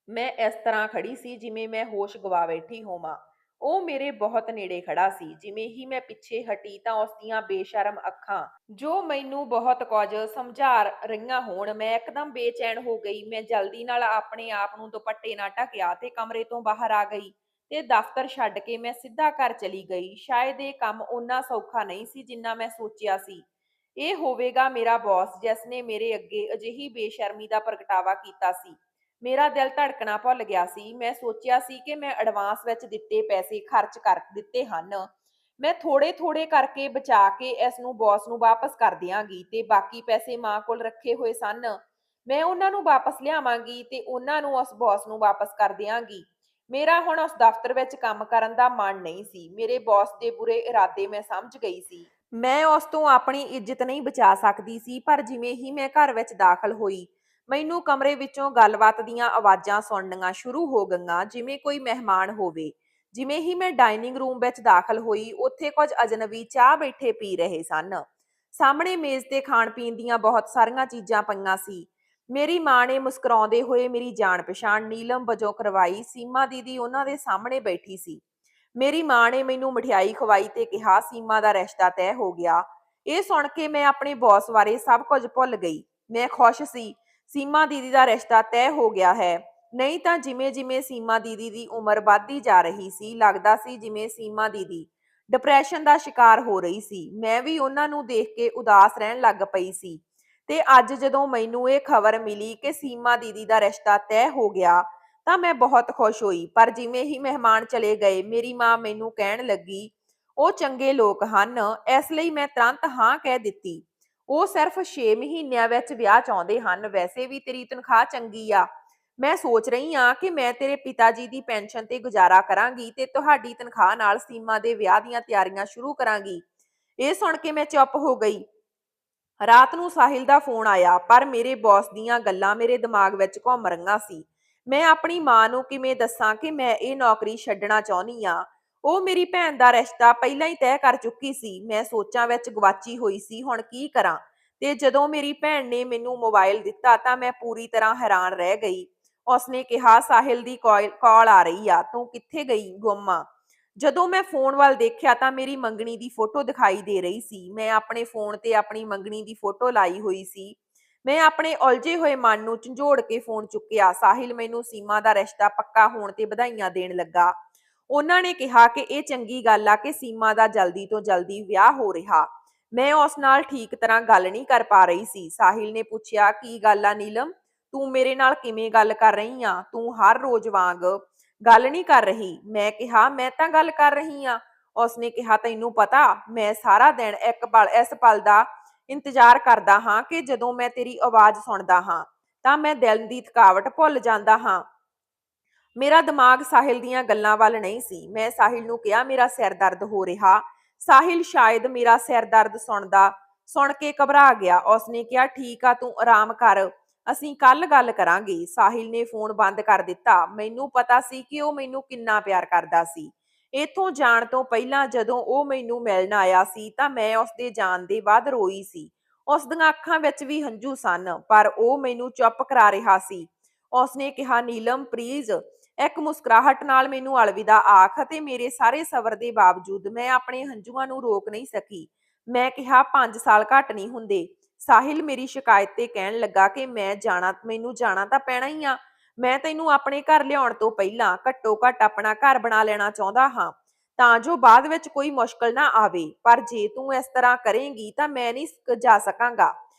ਮੈਂ ਇਸ ਤਰ੍ਹਾਂ ਖੜੀ ਸੀ ਜਿਵੇਂ ਮੈਂ ਹੋਸ਼ ਗਵਾ ਬੈਠੀ ਹੋਵਾਂ। ਉਹ ਮੇਰੇ ਬਹੁਤ ਨੇੜੇ ਖੜਾ ਸੀ। ਜਿਵੇਂ ਹੀ ਮੈਂ ਪਿੱਛੇ ਹਟੀ ਤਾਂ ਉਸ ਦੀਆਂ ਬੇਸ਼ਰਮ ਅੱਖਾਂ, ਜੋ ਮੈਨੂੰ ਬਹੁਤ ਕੁਝ ਸਮਝਾ ਰਹੀਆਂ ਹੋਣ, ਮੈਂ ਇੱਕਦਮ ਬੇਚੈਨ ਹੋ ਗਈ। ਮੈਂ ਜਲਦੀ ਨਾਲ ਆਪਣੇ ਆਪ ਨੂੰ ਦੁਪੱਟੇ ਨਾਲ ਢੱਕਿਆ ਤੇ ਕਮਰੇ ਤੋਂ ਬਾਹਰ ਆ ਗਈ ਤੇ ਦਫ਼ਤਰ ਛੱਡ ਕੇ ਮੈਂ ਸਿੱਧਾ ਘਰ ਚਲੀ ਗਈ। ਸ਼ਾਇਦ ਇਹ ਕੰਮ ਓਨਾ ਸੌਖਾ ਨਹੀਂ ਸੀ ਜਿੰਨਾ ਮੈਂ ਸੋਚਿਆ ਸੀ। ਇਹ ਹੋਵੇਗਾ ਮੇਰਾ ਬੌਸ ਜਿਸ ਨੇ ਮੇਰੇ ਅੱਗੇ ਅਜਿਹੀ ਬੇਸ਼ਰਮੀ ਦਾ ਪ੍ਰਗਟਾਵਾ ਕੀਤਾ ਸੀ। ਮੇਰਾ ਦਿਲ ਧੜਕਣਾ ਭੁੱਲ ਗਿਆ ਸੀ। ਮੈਂ ਸੋਚਿਆ ਸੀ ਕਿ ਮੈਂ ਐਡਵਾਂਸ ਵਿੱਚ ਦਿੱਤੇ ਪੈਸੇ ਖਰਚ ਕਰ ਦਿੱਤੇ ਹਨ। ਮੈਂ ਥੋੜੇ-ਥੋੜੇ ਕਰਕੇ ਬਚਾ ਕੇ ਇਸ ਨੂੰ ਬੌਸ ਨੂੰ ਵਾਪਸ ਕਰ ਦਿਆਂਗੀ ਤੇ ਬਾਕੀ ਪੈਸੇ ਮਾਂ ਕੋਲ ਰੱਖੇ ਹੋਏ ਸਨ। ਮੈਂ ਉਹਨਾਂ ਨੂੰ ਵਾਪਸ ਲਿਆਵਾਂਗੀ ਤੇ ਉਹਨਾਂ ਨੂੰ ਉਸ ਬੌਸ ਨੂੰ ਵਾਪਸ ਕਰ ਦਿਆਂਗੀ। ਮੇਰਾ ਹੁਣ ਉਸ ਦਫ਼ਤਰ ਵਿੱਚ ਕੰਮ ਕਰਨ ਦਾ ਮਨ ਨਹੀਂ ਸੀ। ਮੇਰੇ ਬੌਸ ਦੇ ਬੁਰੇ ਇਰਾਦੇ ਮੈਂ ਸਮਝ ਗਈ ਸੀ। ਮੈਂ ਉਸ ਤੋਂ ਆਪਣੀ ਇੱਜ਼ਤ ਨਹੀਂ ਬਚਾ ਸਕਦੀ ਸੀ, ਪਰ ਜਿਵੇਂ ਹੀ ਮੈਂ ਘਰ ਵਿੱਚ ਦਾਖਲ ਹੋਈ, ਮੈਨੂੰ ਕਮਰੇ ਵਿੱਚੋਂ ਗੱਲਬਾਤ ਦੀਆਂ ਆਵਾਜ਼ਾਂ ਸੁਣਨੀਆਂ ਸ਼ੁਰੂ ਹੋ ਗਈਆਂ, ਜਿਵੇਂ ਕੋਈ ਮਹਿਮਾਨ ਹੋਵੇ। ਜਿਵੇਂ ਹੀ ਮੈਂ ਡਾਈਨਿੰਗ ਰੂਮ ਵਿੱਚ ਦਾਖਲ ਹੋਈ, ਉੱਥੇ ਕੁਝ ਅਜਨਬੀ ਚਾਹ ਬੈਠੇ ਪੀ ਰਹੇ ਸਨ। ਸਾਹਮਣੇ ਮੇਜ਼ ਤੇ ਖਾਣ ਪੀਣ ਦੀਆਂ ਬਹੁਤ ਸਾਰੀਆਂ ਚੀਜ਼ਾਂ ਪਈਆਂ ਸੀ। ਮੇਰੀ ਮਾਂ ਨੇ ਮੁਸਕਰਾਉਂਦੇ ਹੋਏ ਮੇਰੀ ਜਾਣ ਪਛਾਣ ਨੀਲਮ ਵਜੋਂ ਕਰਵਾਈ। ਸੀਮਾ ਦੀਦੀ ਉਹਨਾਂ ਦੇ ਸਾਹਮਣੇ ਬੈਠੀ ਸੀ। ਮੇਰੀ ਮਾਂ ਨੇ ਮੈਨੂੰ ਮਠਿਆਈ ਖਵਾਈ ਤੇ ਕਿਹਾ, ਸੀਮਾ ਦਾ ਰਿਸ਼ਤਾ ਤੈਅ ਹੋ ਗਿਆ। ਇਹ ਸੁਣ ਕੇ ਮੈਂ ਆਪਣੇ ਬੌਸ ਬਾਰੇ ਸਭ ਕੁਝ ਭੁੱਲ ਗਈ। ਮੈਂ ਖੁਸ਼ ਸੀ। ਸੀਮਾ ਦੀਦੀ ਦਾ ਰਿਸ਼ਤਾ ਤੈਅ ਹੋ ਗਿਆ ਹੈ। ਨਹੀਂ ਤਾਂ ਜਿਵੇਂ-ਜਿਵੇਂ ਸੀਮਾ ਦੀਦੀ ਦੀ ਉਮਰ ਵੱਧਦੀ ਜਾ ਰਹੀ ਸੀ, ਲੱਗਦਾ ਸੀ ਜਿਵੇਂ ਸੀਮਾ ਦੀਦੀ ਡਿਪਰੈਸ਼ਨ ਦਾ ਸ਼ਿਕਾਰ ਹੋ ਰਹੀ ਸੀ। ਮੈਂ ਵੀ ਉਹਨਾਂ ਨੂੰ ਦੇਖ ਕੇ ਉਦਾਸ ਰਹਿਣ ਲੱਗ ਪਈ ਸੀ। ਤੇ ਅੱਜ ਜਦੋਂ ਮੈਨੂੰ ਇਹ ਖਬਰ ਮਿਲੀ ਕਿ ਸੀਮਾ ਦੀਦੀ ਦਾ ਰਿਸ਼ਤਾ ਤੈਅ ਹੋ ਗਿਆ, ਤਾਂ ਮੈਂ ਬਹੁਤ ਖੁਸ਼ ਹੋਈ। ਪਰ ਜਿਵੇਂ ਹੀ ਮਹਿਮਾਨ ਚਲੇ ਗਏ, ਮੇਰੀ ਮਾਂ ਮੈਨੂੰ ਕਹਿਣ ਲੱਗੀ, ਉਹ ਚੰਗੇ ਲੋਕ ਹਨ, ਇਸ ਲਈ ਮੈਂ ਤੁਰੰਤ ਹਾਂ ਕਹਿ ਦਿੱਤੀ। ਉਹ ਸਿਰਫ 6 ਮਹੀਨਿਆਂ ਵਿੱਚ ਵਿਆਹ ਚਾਹੁੰਦੇ ਹਨ। ਵੈਸੇ ਵੀ ਤੇਰੀ ਤਨਖਾਹ ਚੰਗੀ ਆ। ਮੈਂ ਸੋਚ ਰਹੀ ਹਾਂ ਕਿ ਮੈਂ ਤੇਰੇ ਪਿਤਾ ਜੀ ਦੀ ਪੈਨਸ਼ਨ ਤੇ ਗੁਜ਼ਾਰਾ ਕਰਾਂਗੀ ਤੇ ਤੁਹਾਡੀ ਤਨਖਾਹ ਨਾਲ ਸੀਮਾ ਦੇ ਵਿਆਹ ਦੀਆਂ ਤਿਆਰੀਆਂ ਸ਼ੁਰੂ ਕਰਾਂਗੀ। ਇਹ ਸੁਣ ਕੇ ਮੈਂ ਚੁੱਪ ਹੋ ਗਈ। ਰਾਤ ਨੂੰ ਸਾਹਿਲ ਦਾ ਫੋਨ ਆਇਆ, ਪਰ ਮੇਰੇ ਬੌਸ ਦੀਆਂ ਗੱਲਾਂ ਮੇਰੇ ਦਿਮਾਗ ਵਿੱਚ ਘੁੰਮ ਰਹੀਆਂ ਸੀ। ਮੈਂ ਆਪਣੀ ਮਾਂ ਨੂੰ ਕਿਵੇਂ ਦੱਸਾਂ ਕਿ ਮੈਂ ਇਹ ਨੌਕਰੀ ਛੱਡਣਾ ਚਾਹੁੰਦੀ ਹਾਂ? ਉਹ ਮੇਰੀ ਭੈਣ ਦਾ ਰਿਸ਼ਤਾ ਪਹਿਲਾਂ ਹੀ ਤੈਅ ਕਰ ਚੁੱਕੀ ਸੀ। ਮੈਂ ਸੋਚਾਂ ਵਿੱਚ ਗਵਾਚੀ ਹੋਈ ਸੀ, ਹੁਣ ਕੀ ਕਰਾਂ? ਤੇ ਜਦੋਂ ਮੇਰੀ ਭੈਣ ਨੇ ਮੈਨੂੰ ਮੋਬਾਈਲ ਦਿੱਤਾ ਤਾਂ ਮੈਂ ਪੂਰੀ ਤਰ੍ਹਾਂ ਹੈਰਾਨ ਰਹਿ ਗਈ। ਉਸਨੇ ਕਿਹਾ, ਸਾਹਿਲ ਦੀ ਕਾਲ ਆ ਰਹੀ ਆ, ਤੂੰ ਕਿੱਥੇ ਗਈ ਗੁੰਮ ਆ? ਜਦੋਂ ਮੈਂ ਫੋਨ ਵੱਲ ਦੇਖਿਆ ਤਾਂ ਮੇਰੀ ਮੰਗਣੀ ਦੀ ਫੋਟੋ ਦਿਖਾਈ ਦੇ ਰਹੀ ਸੀ। ਮੈਂ ਆਪਣੇ ਫੋਨ ਤੇ ਆਪਣੀ ਮੰਗਣੀ ਦੀ ਫੋਟੋ ਲਾਈ ਹੋਈ ਸੀ। ਮੈਂ ਆਪਣੇ ਉਲਝੇ ਹੋਏ ਮਨ ਨੂੰ ਝੰਜੋੜ ਕੇ ਫੋਨ ਚੁੱਕਿਆ। ਸਾਹਿਲ ਮੈਨੂੰ ਸੀਮਾ ਦਾ ਰਿਸ਼ਤਾ ਪੱਕਾ ਹੋਣ ਤੇ ਵਧਾਈਆਂ ਦੇਣ ਲੱਗਾ। ਉਹਨਾਂ ਨੇ ਕਿਹਾ ਕਿ ਇਹ ਚੰਗੀ ਗੱਲ ਆ ਕਿ ਸੀਮਾ ਦਾ ਜਲਦੀ ਤੋਂ ਜਲਦੀ ਵਿਆਹ ਹੋ ਰਿਹਾ। ਮੈਂ ਉਸ ਨਾਲ ਠੀਕ ਤਰ੍ਹਾਂ ਗੱਲ ਨਹੀਂ ਕਰ ਪਾ ਰਹੀ ਸੀ। ਸਾਹਿਲ ਨੇ ਪੁੱਛਿਆ, ਕੀ ਗੱਲ ਆ ਨੀਲਮ, ਤੂੰ ਮੇਰੇ ਨਾਲ ਕਿਵੇਂ ਗੱਲ ਕਰ ਰਹੀ ਆ? ਤੂੰ ਹਰ ਰੋਜ਼ ਵਾਂਗ ਗੱਲ ਨਹੀਂ ਕਰ ਰਹੀ। ਮੈਂ ਕਿਹਾ, ਮੈਂ ਤਾਂ ਗੱਲ ਕਰ ਰਹੀ ਆ। ਉਸਨੇ ਕਿਹਾ, ਤੈਨੂੰ ਪਤਾ, ਮੈਂ ਸਾਰਾ ਦਿਨ ਇਸ ਪਲ ਦਾ ਇੰਤਜ਼ਾਰ ਕਰਦਾ ਹਾਂ ਕਿ ਜਦੋਂ ਮੈਂ ਤੇਰੀ ਆਵਾਜ਼ ਸੁਣਦਾ ਹਾਂ ਤਾਂ ਮੈਂ ਦਿਲ ਦੀ ਥਕਾਵਟ ਭੁੱਲ ਜਾਂਦਾ ਹਾਂ। ਮੇਰਾ ਦਿਮਾਗ ਸਾਹਿਲ ਦੀਆਂ ਗੱਲਾਂ ਵੱਲ ਨਹੀਂ ਸੀ। ਮੈਂ ਸਾਹਿਲ ਨੂੰ ਕਿਹਾ, ਮੇਰਾ ਸਿਰ ਦਰਦ ਹੋ ਰਿਹਾ। ਸਾਹਿਲ ਸ਼ਾਇਦ ਮੇਰਾ ਸਿਰ ਦਰਦ ਸੁਣ ਕੇ ਘਬਰਾ ਗਿਆ। ਉਸਨੇ ਕਿਹਾ, ਠੀਕ ਆ, ਤੂੰ ਆਰਾਮ ਕਰ, ਅਸੀਂ ਕੱਲ ਗੱਲ ਕਰਾਂਗੇ। ਸਾਹਿਲ ਨੇ ਫੋਨ ਬੰਦ ਕਰ ਦਿੱਤਾ। ਮੈਨੂੰ ਪਤਾ ਸੀ ਕਿ ਉਹ ਮੈਨੂੰ ਕਿੰਨਾ ਪਿਆਰ ਕਰਦਾ ਸੀ। ਇੱਥੋਂ ਜਾਣ ਤੋਂ ਪਹਿਲਾਂ ਜਦੋਂ ਉਹ ਮੈਨੂੰ ਮਿਲਣ ਆਇਆ ਸੀ ਤਾਂ ਮੈਂ ਉਸਦੇ ਜਾਣ ਦੇ ਬਾਅਦ ਰੋਈ ਸੀ। ਉਸ ਦੀਆਂ ਅੱਖਾਂ ਵਿੱਚ ਵੀ ਹੰਝੂ ਸਨ, ਪਰ ਉਹ ਮੈਨੂੰ ਚੁੱਪ ਕਰਾ ਰਿਹਾ ਸੀ। ਉਸਨੇ ਕਿਹਾ, ਨੀਲਮ ਪਲੀਜ਼, ਇੱਕ ਮੁਸਕਰਾਹਟ ਨਾਲ ਮੈਨੂੰ ਅਲਵਿਦਾ ਆਖ। ਅਤੇ ਮੇਰੇ ਸਾਰੇ ਸਬਰ ਦੇ ਬਾਵਜੂਦ ਮੈਂ ਆਪਣੇ ਹੰਝੂਆਂ ਨੂੰ ਰੋਕ ਨਹੀਂ ਸਕੀ। ਮੈਂ ਕਿਹਾ, 5 ਸਾਲ ਘੱਟ ਨਹੀਂ ਹੁੰਦੇ। ਸਾਹਿਲ ਮੇਰੀ ਸ਼ਿਕਾਇਤ ਤੇ ਕਹਿਣ ਲੱਗਾ ਕਿ ਮੈਨੂੰ ਜਾਣਾ ਤਾਂ ਪੈਣਾ ਹੀ ਆ। ਮੈਂ ਤੈਨੂੰ ਆਪਣੇ ਘਰ ਲਿਆਉਣ ਤੋਂ ਪਹਿਲਾਂ ਘੱਟੋ ਘੱਟ ਆਪਣਾ ਘਰ ਬਣਾ ਲੈਣਾ ਚਾਹੁੰਦਾ ਹਾਂ, ਤਾਂ ਜੋ ਬਾਅਦ ਵਿੱਚ ਕੋਈ ਮੁਸ਼ਕਲ ਨਾ ਆਵੇ। ਪਰ ਜੇ ਤੂੰ ਇਸ ਤਰ੍ਹਾਂ ਕਰੇਂਗੀ ਤਾਂ ਮੈਂ ਨਹੀਂ ਜਾ ਸਕਾਂਗਾ।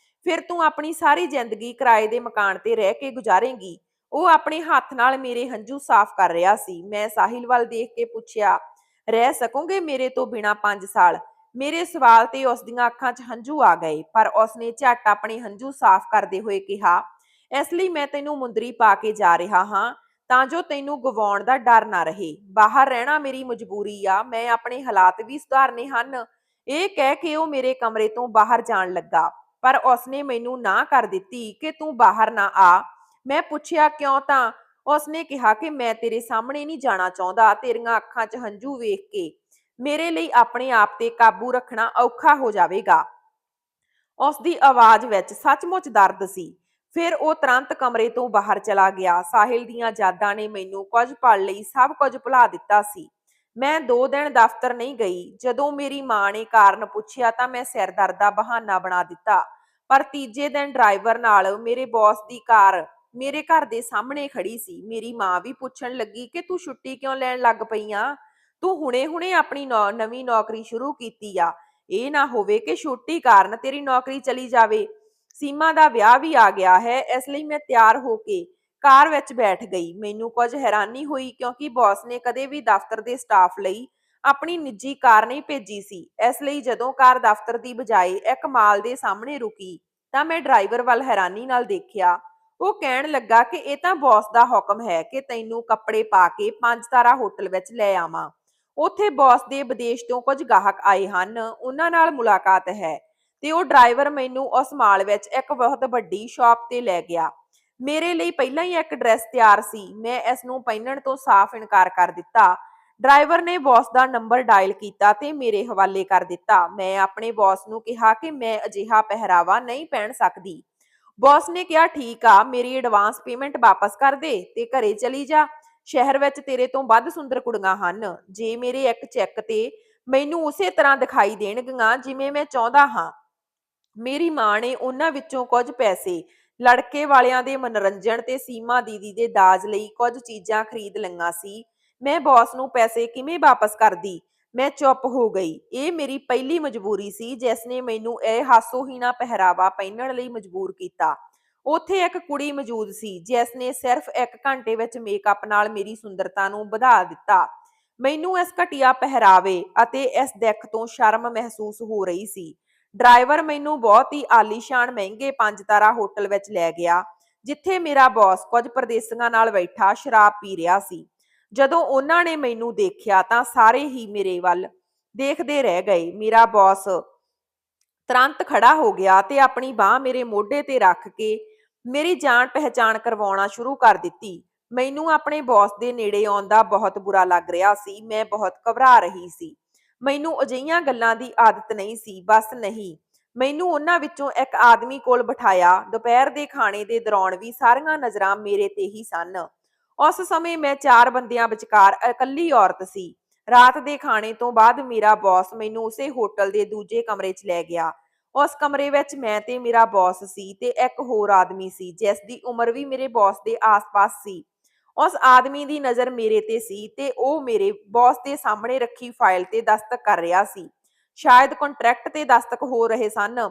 ਫਿਰ ਤੂੰ ਆਪਣੀ ਸਾਰੀ ਜ਼ਿੰਦਗੀ ਕਿਰਾਏ ਦੇ ਮਕਾਨ ਤੇ ਰਹਿ ਕੇ ਗੁਜ਼ਾਰੇਂਗੀ। ਉਹ ਆਪਣੇ ਹੱਥ ਨਾਲ ਮੇਰੇ ਹੰਝੂ ਸਾਫ਼ ਕਰ ਰਿਹਾ ਸੀ। ਮੈਂ ਸਾਹਿਲ ਵੱਲ ਦੇਖ ਕੇ ਪੁੱਛਿਆ, ਰਹਿ ਸਕੋਗੇ ਮੇਰੇ ਤੋਂ ਬਿਨਾਂ 5 ਸਾਲ? ਮੇਰੇ ਸਵਾਲ ਤੇ ਉਸ ਦੀਆਂ ਅੱਖਾਂ 'ਚ ਹੰਝੂ ਆ ਗਏ, ਪਰ ਉਸਨੇ ਝੱਟ ਆਪਣੇ ਹੰਝੂ ਸਾਫ਼ ਕਰਦੇ ਹੋਏ ਕਿਹਾ, ਇਸ ਲਈ ਮੈਂ ਤੈਨੂੰ ਮੁੰਦਰੀ ਪਾ ਕੇ ਜਾ ਰਿਹਾ ਹਾਂ ਤਾਂ ਜੋ ਤੈਨੂੰ ਗਵਾਉਣ ਦਾ ਡਰ ਨਾ ਰਹੇ। ਬਾਹਰ ਰਹਿਣਾ ਮੇਰੀ ਮਜਬੂਰੀ ਆ, ਮੈਂ ਆਪਣੇ ਹਾਲਾਤ ਵੀ ਸੁਧਾਰਨੇ ਹਨ। ਇਹ ਕਹਿ ਕੇ ਉਹ ਮੇਰੇ ਕਮਰੇ ਤੋਂ ਬਾਹਰ ਜਾਣ ਲੱਗਾ, ਪਰ ਉਸਨੇ ਮੈਨੂੰ ਨਾ ਕਰ ਦਿੱਤੀ ਕਿ ਤੂੰ ਬਾਹਰ ਨਾ ਆ। ਮੈਂ ਪੁੱਛਿਆ, ਕਿਉਂ? ਤਾਂ ਉਸਨੇ ਕਿਹਾ ਕਿ ਮੈਂ ਤੇਰੇ ਸਾਹਮਣੇ ਨਹੀਂ ਜਾਣਾ ਚਾਹੁੰਦਾ। ਤੇਰੀਆਂ ਅੱਖਾਂ 'ਚ ਹੰਝੂ ਵੇਖ ਕੇ ਮੇਰੇ ਲਈ ਆਪਣੇ ਆਪ ਤੇ ਕਾਬੂ ਰੱਖਣਾ ਔਖਾ ਹੋ ਜਾਵੇਗਾ। ਉਸਦੀ ਆਵਾਜ਼ ਵਿੱਚ ਸੱਚਮੁੱਚ ਦਰਦ ਸੀ। ਫਿਰ ਉਹ ਤੁਰੰਤ ਕਮਰੇ ਤੋਂ ਬਾਹਰ ਚਲਾ ਗਿਆ। ਸਾਹਿਲ ਦੀਆਂ ਯਾਦਾਂ ਨੇ ਮੈਨੂੰ ਕੁਝ ਪਲ ਲਈ ਸਭ ਕੁਝ ਭੁਲਾ ਦਿੱਤਾ ਸੀ। ਮੈਂ 2 ਦਿਨ ਦਫ਼ਤਰ ਨਹੀਂ ਗਈ। ਜਦੋਂ ਮੇਰੀ ਮਾਂ ਨੇ ਕਾਰਨ ਪੁੱਛਿਆ ਤਾਂ ਮੈਂ ਸਿਰ ਦਰਦ ਦਾ ਬਹਾਨਾ ਬਣਾ ਦਿੱਤਾ। ਪਰ ਤੀਜੇ ਦਿਨ ਡਰਾਈਵਰ ਨਾਲ ਮੇਰੇ ਬੌਸ ਦੀ ਕਾਰ ਮੇਰੇ ਘਰ ਦੇ ਸਾਹਮਣੇ ਖੜੀ ਸੀ। ਮੇਰੀ ਮਾਂ ਵੀ ਪੁੱਛਣ ਲੱਗੀ ਕਿ ਤੂੰ ਛੁੱਟੀ ਕਿਉਂ ਲੈਣ ਲੱਗ ਪਈ ਆ? ਤੂੰ ਹੁਣੇ-ਹੁਣੇ ਆਪਣੀ ਨਵੀਂ ਨੌਕਰੀ ਸ਼ੁਰੂ ਕੀਤੀ ਆ। ਇਹ ਨਾ ਹੋਵੇ ਕਿ ਛੁੱਟੀ ਕਾਰਨ ਤੇਰੀ ਨੌਕਰੀ ਚਲੀ ਜਾਵੇ। ਸੀਮਾ ਦਾ ਵਿਆਹ ਵੀ ਆ ਗਿਆ ਹੈ, ਇਸ ਲਈ ਮੈਂ ਤਿਆਰ ਹੋ ਕੇ ਕਾਰ ਵਿੱਚ ਬੈਠ ਗਈ। ਮੈਨੂੰ ਕੁਝ ਹੈਰਾਨੀ ਹੋਈ ਕਿਉਂਕਿ ਬੌਸ ਨੇ ਕਦੇ ਵੀ ਦਫ਼ਤਰ ਦੇ ਸਟਾਫ ਲਈ ਆਪਣੀ ਨਿੱਜੀ ਕਾਰ ਨਹੀਂ ਭੇਜੀ ਸੀ। ਇਸ ਲਈ ਜਦੋਂ ਕਾਰ ਦਫ਼ਤਰ ਦੀ ਬਜਾਏ ਇੱਕ ਮਾਲ ਦੇ ਸਾਹਮਣੇ ਰੁਕੀ ਤਾਂ ਮੈਂ ਡਰਾਈਵਰ ਵੱਲ ਹੈਰਾਨੀ ਨਾਲ ਦੇਖਿਆ। ਉਹ ਕਹਿਣ ਲੱਗਾ ਕਿ ਇਹ ਤਾਂ ਬੌਸ ਦਾ ਹੁਕਮ ਹੈ ਕਿ ਤੈਨੂੰ ਕੱਪੜੇ ਪਾ ਕੇ 5 ਤਾਰਾ ਹੋਟਲ ਵਿੱਚ ਲੈ ਆਵਾਂ। ਉੱਥੇ ਬੌਸ ਦੇ ਵਿਦੇਸ਼ ਤੋਂ ਕੁਝ ਗਾਹਕ ਆਏ ਹਨ, ਉਹਨਾਂ ਨਾਲ ਮੁਲਾਕਾਤ ਹੈ। ਤੇ ਉਹ ਡਰਾਈਵਰ ਮੈਨੂੰ ਉਸ ਮਾਲ ਵਿੱਚ ਇੱਕ ਬਹੁਤ ਵੱਡੀ ਸ਼ਾਪ ਤੇ ਲੈ ਗਿਆ। ਮੇਰੇ ਲਈ ਪਹਿਲਾਂ ਹੀ ਇੱਕ ਡਰੈਸ ਤਿਆਰ ਸੀ। ਮੈਂ ਇਸ ਨੂੰ ਪਹਿਨਣ ਤੋਂ ਸਾਫ਼ ਇਨਕਾਰ ਕਰ ਦਿੱਤਾ। ਡਰਾਈਵਰ ਨੇ ਬੌਸ ਦਾ ਨੰਬਰ ਡਾਇਲ ਕੀਤਾ ਤੇ ਮੇਰੇ ਹਵਾਲੇ ਕਰ ਦਿੱਤਾ। ਮੈਂ ਆਪਣੇ ਬੌਸ ਨੂੰ ਕਿਹਾ ਕਿ ਮੈਂ ਅਜਿਹਾ ਪਹਿਰਾਵਾ ਨਹੀਂ ਪਹਿਨ ਸਕਦੀ। ਬੌਸ ਨੇ ਕਿਹਾ, ਠੀਕ ਆ, ਮੇਰੀ ਐਡਵਾਂਸ ਪੇਮੈਂਟ ਵਾਪਸ ਕਰ ਦੇ ਤੇ ਘਰੇ ਚਲੀ ਜਾ। ਸ਼ਹਿਰ ਵਿੱਚ ਤੇਰੇ ਤੋਂ ਵੱਧ ਸੁੰਦਰ ਕੁੜੀਆਂ ਹਨ। ਜੇ ਮੇਰੇ ਇੱਕ ਚੈੱਕ ਤੇ ਮੈਨੂੰ ਉਸੇ ਤਰ੍ਹਾਂ ਦਿਖਾਈ ਦੇਣਗੀਆਂ ਜਿਵੇਂ ਮੈਂ ਚਾਹੁੰਦਾ ਹਾਂ। ਮੇਰੀ ਮਾਂ ਨੇ ਉਹਨਾਂ ਵਿੱਚੋਂ ਕੁਝ ਪੈਸੇ ਲੜਕੇ ਵਾਲਿਆਂ ਦੇ ਮਨੋਰੰਜਨ ਤੇ ਸੀਮਾ ਦੀਦੀ ਦੇ ਦਾਜ ਲਈ ਕੁਝ ਚੀਜ਼ਾਂ ਖਰੀਦ ਲਈਆਂ ਸੀ। ਮੈਂ ਬੌਸ ਨੂੰ ਪੈਸੇ ਕਿਵੇਂ ਵਾਪਸ ਕਰਦੀ? ਮੈਂ ਚੁੱਪ ਹੋ ਗਈ। ਇਹ ਮੇਰੀ ਪਹਿਲੀ ਮਜਬੂਰੀ ਸੀ ਜਿਸ ਨੇ ਮੈਨੂੰ ਇਹ ਹਾਸੋਹੀਣਾ ਪਹਿਰਾਵਾ ਪਹਿਨਣ ਲਈ ਮਜਬੂਰ ਕੀਤਾ। ਉੱਥੇ ਇੱਕ ਕੁੜੀ ਮੌਜੂਦ ਸੀ ਜਿਸ ਨੇ ਸਿਰਫ 1 ਘੰਟੇ ਵਿੱਚ ਮੇਕਅਪ ਨਾਲ ਮੇਰੀ ਸੁੰਦਰਤਾ ਨੂੰ ਵਧਾ ਦਿੱਤਾ। ਮੈਨੂੰ ਇਸ ਘਟੀਆ ਪਹਿਰਾਵੇ ਅਤੇ ਇਸ ਦਿੱਖ ਤੋਂ ਸ਼ਰਮ ਮਹਿਸੂਸ ਹੋ ਰਹੀ ਸੀ। ਡਰਾਈਵਰ ਮੈਨੂੰ ਬਹੁਤ ਹੀ ਆਲੀਸ਼ਾਨ ਮਹਿੰਗੇ 5 ਤਾਰਾ ਹੋਟਲ ਵਿੱਚ ਲੈ ਗਿਆ, ਜਿੱਥੇ ਮੇਰਾ ਬੌਸ ਕੁਝ ਪਰਦੇਸੀਆਂ ਨਾਲ ਬੈਠਾ ਸ਼ਰਾਬ ਪੀ ਰਿਹਾ ਸੀ। ਜਦੋਂ ਉਹਨਾਂ ਨੇ ਮੈਨੂੰ ਦੇਖਿਆ ਤਾਂ ਸਾਰੇ ਹੀ ਮੇਰੇ ਵੱਲ ਦੇਖਦੇ ਰਹਿ ਗਏ। ਮੇਰਾ ਬੌਸ ਤੁਰੰਤ ਖੜਾ ਹੋ ਗਿਆ ਤੇ ਆਪਣੀ ਬਾਹ ਮੇਰੇ ਮੋਢੇ ਤੇ ਰੱਖ ਕੇ ਮੇਰੀ ਜਾਣ ਪਹਿਚਾਣ ਕਰਵਾਉਣਾ ਸ਼ੁਰੂ ਕਰ ਦਿੱਤੀ। ਮੈਨੂੰ ਆਪਣੇ ਬੌਸ ਦੇ ਨੇੜੇ ਆਉਣ ਦਾ ਬਹੁਤ ਬੁਰਾ ਲੱਗ ਰਿਹਾ ਸੀ। ਮੈਂ ਬਹੁਤ ਘਬਰਾ ਰਹੀ ਸੀ। ਮੈਨੂੰ ਅਜਿਹੀਆਂ ਗੱਲਾਂ ਦੀ ਆਦਤ ਨਹੀਂ ਸੀ। ਬਸ ਨਹੀਂ, ਮੈਨੂੰ ਉਹਨਾਂ ਵਿੱਚੋਂ ਇੱਕ ਆਦਮੀ ਕੋਲ ਬਿਠਾਇਆ। ਦੁਪਹਿਰ ਦੇ ਖਾਣੇ ਦੇ ਦੌਰਾਨ ਵੀ ਸਾਰੀਆਂ ਨਜ਼ਰਾਂ ਮੇਰੇ ਤੇ ਹੀ ਸਨ। ਉਸ ਸਮੇਂ ਮੈਂ 4 ਬੰਦਿਆਂ ਵਿਚਕਾਰ ਇਕੱਲੀ ਔਰਤ ਸੀ। ਰਾਤ ਦੇ ਖਾਣੇ ਤੋਂ ਬਾਅਦ ਮੇਰਾ ਬੌਸ ਮੈਨੂੰ ਉਸੇ ਹੋਟਲ ਦੇ ਦੂਜੇ ਕਮਰੇ 'ਚ ਲੈ ਗਿਆ। ਉਸ ਕਮਰੇ ਵਿੱਚ ਮੈਂ ਤੇ ਮੇਰਾ ਬੌਸ ਸੀ ਤੇ ਇੱਕ ਹੋਰ ਆਦਮੀ ਸੀ, ਜਿਸ ਦੀ ਉਮਰ ਵੀ ਮੇਰੇ ਬੌਸ ਦੇ ਆਸ-ਪਾਸ ਸੀ। ਉਸ ਆਦਮੀ ਦੀ ਨਜ਼ਰ ਮੇਰੇ ਤੇ ਸੀ ਤੇ ਉਹ ਮੇਰੇ ਬੌਸ ਦੇ ਸਾਹਮਣੇ ਰੱਖੀ ਫਾਈਲ ਤੇ ਦਸਤਕ ਕਰ ਰਿਹਾ ਸੀ। ਸ਼ਾਇਦ ਕੰਟਰੈਕਟ ਤੇ ਦਸਤਕ ਹੋ ਰਹੇ ਸਨ।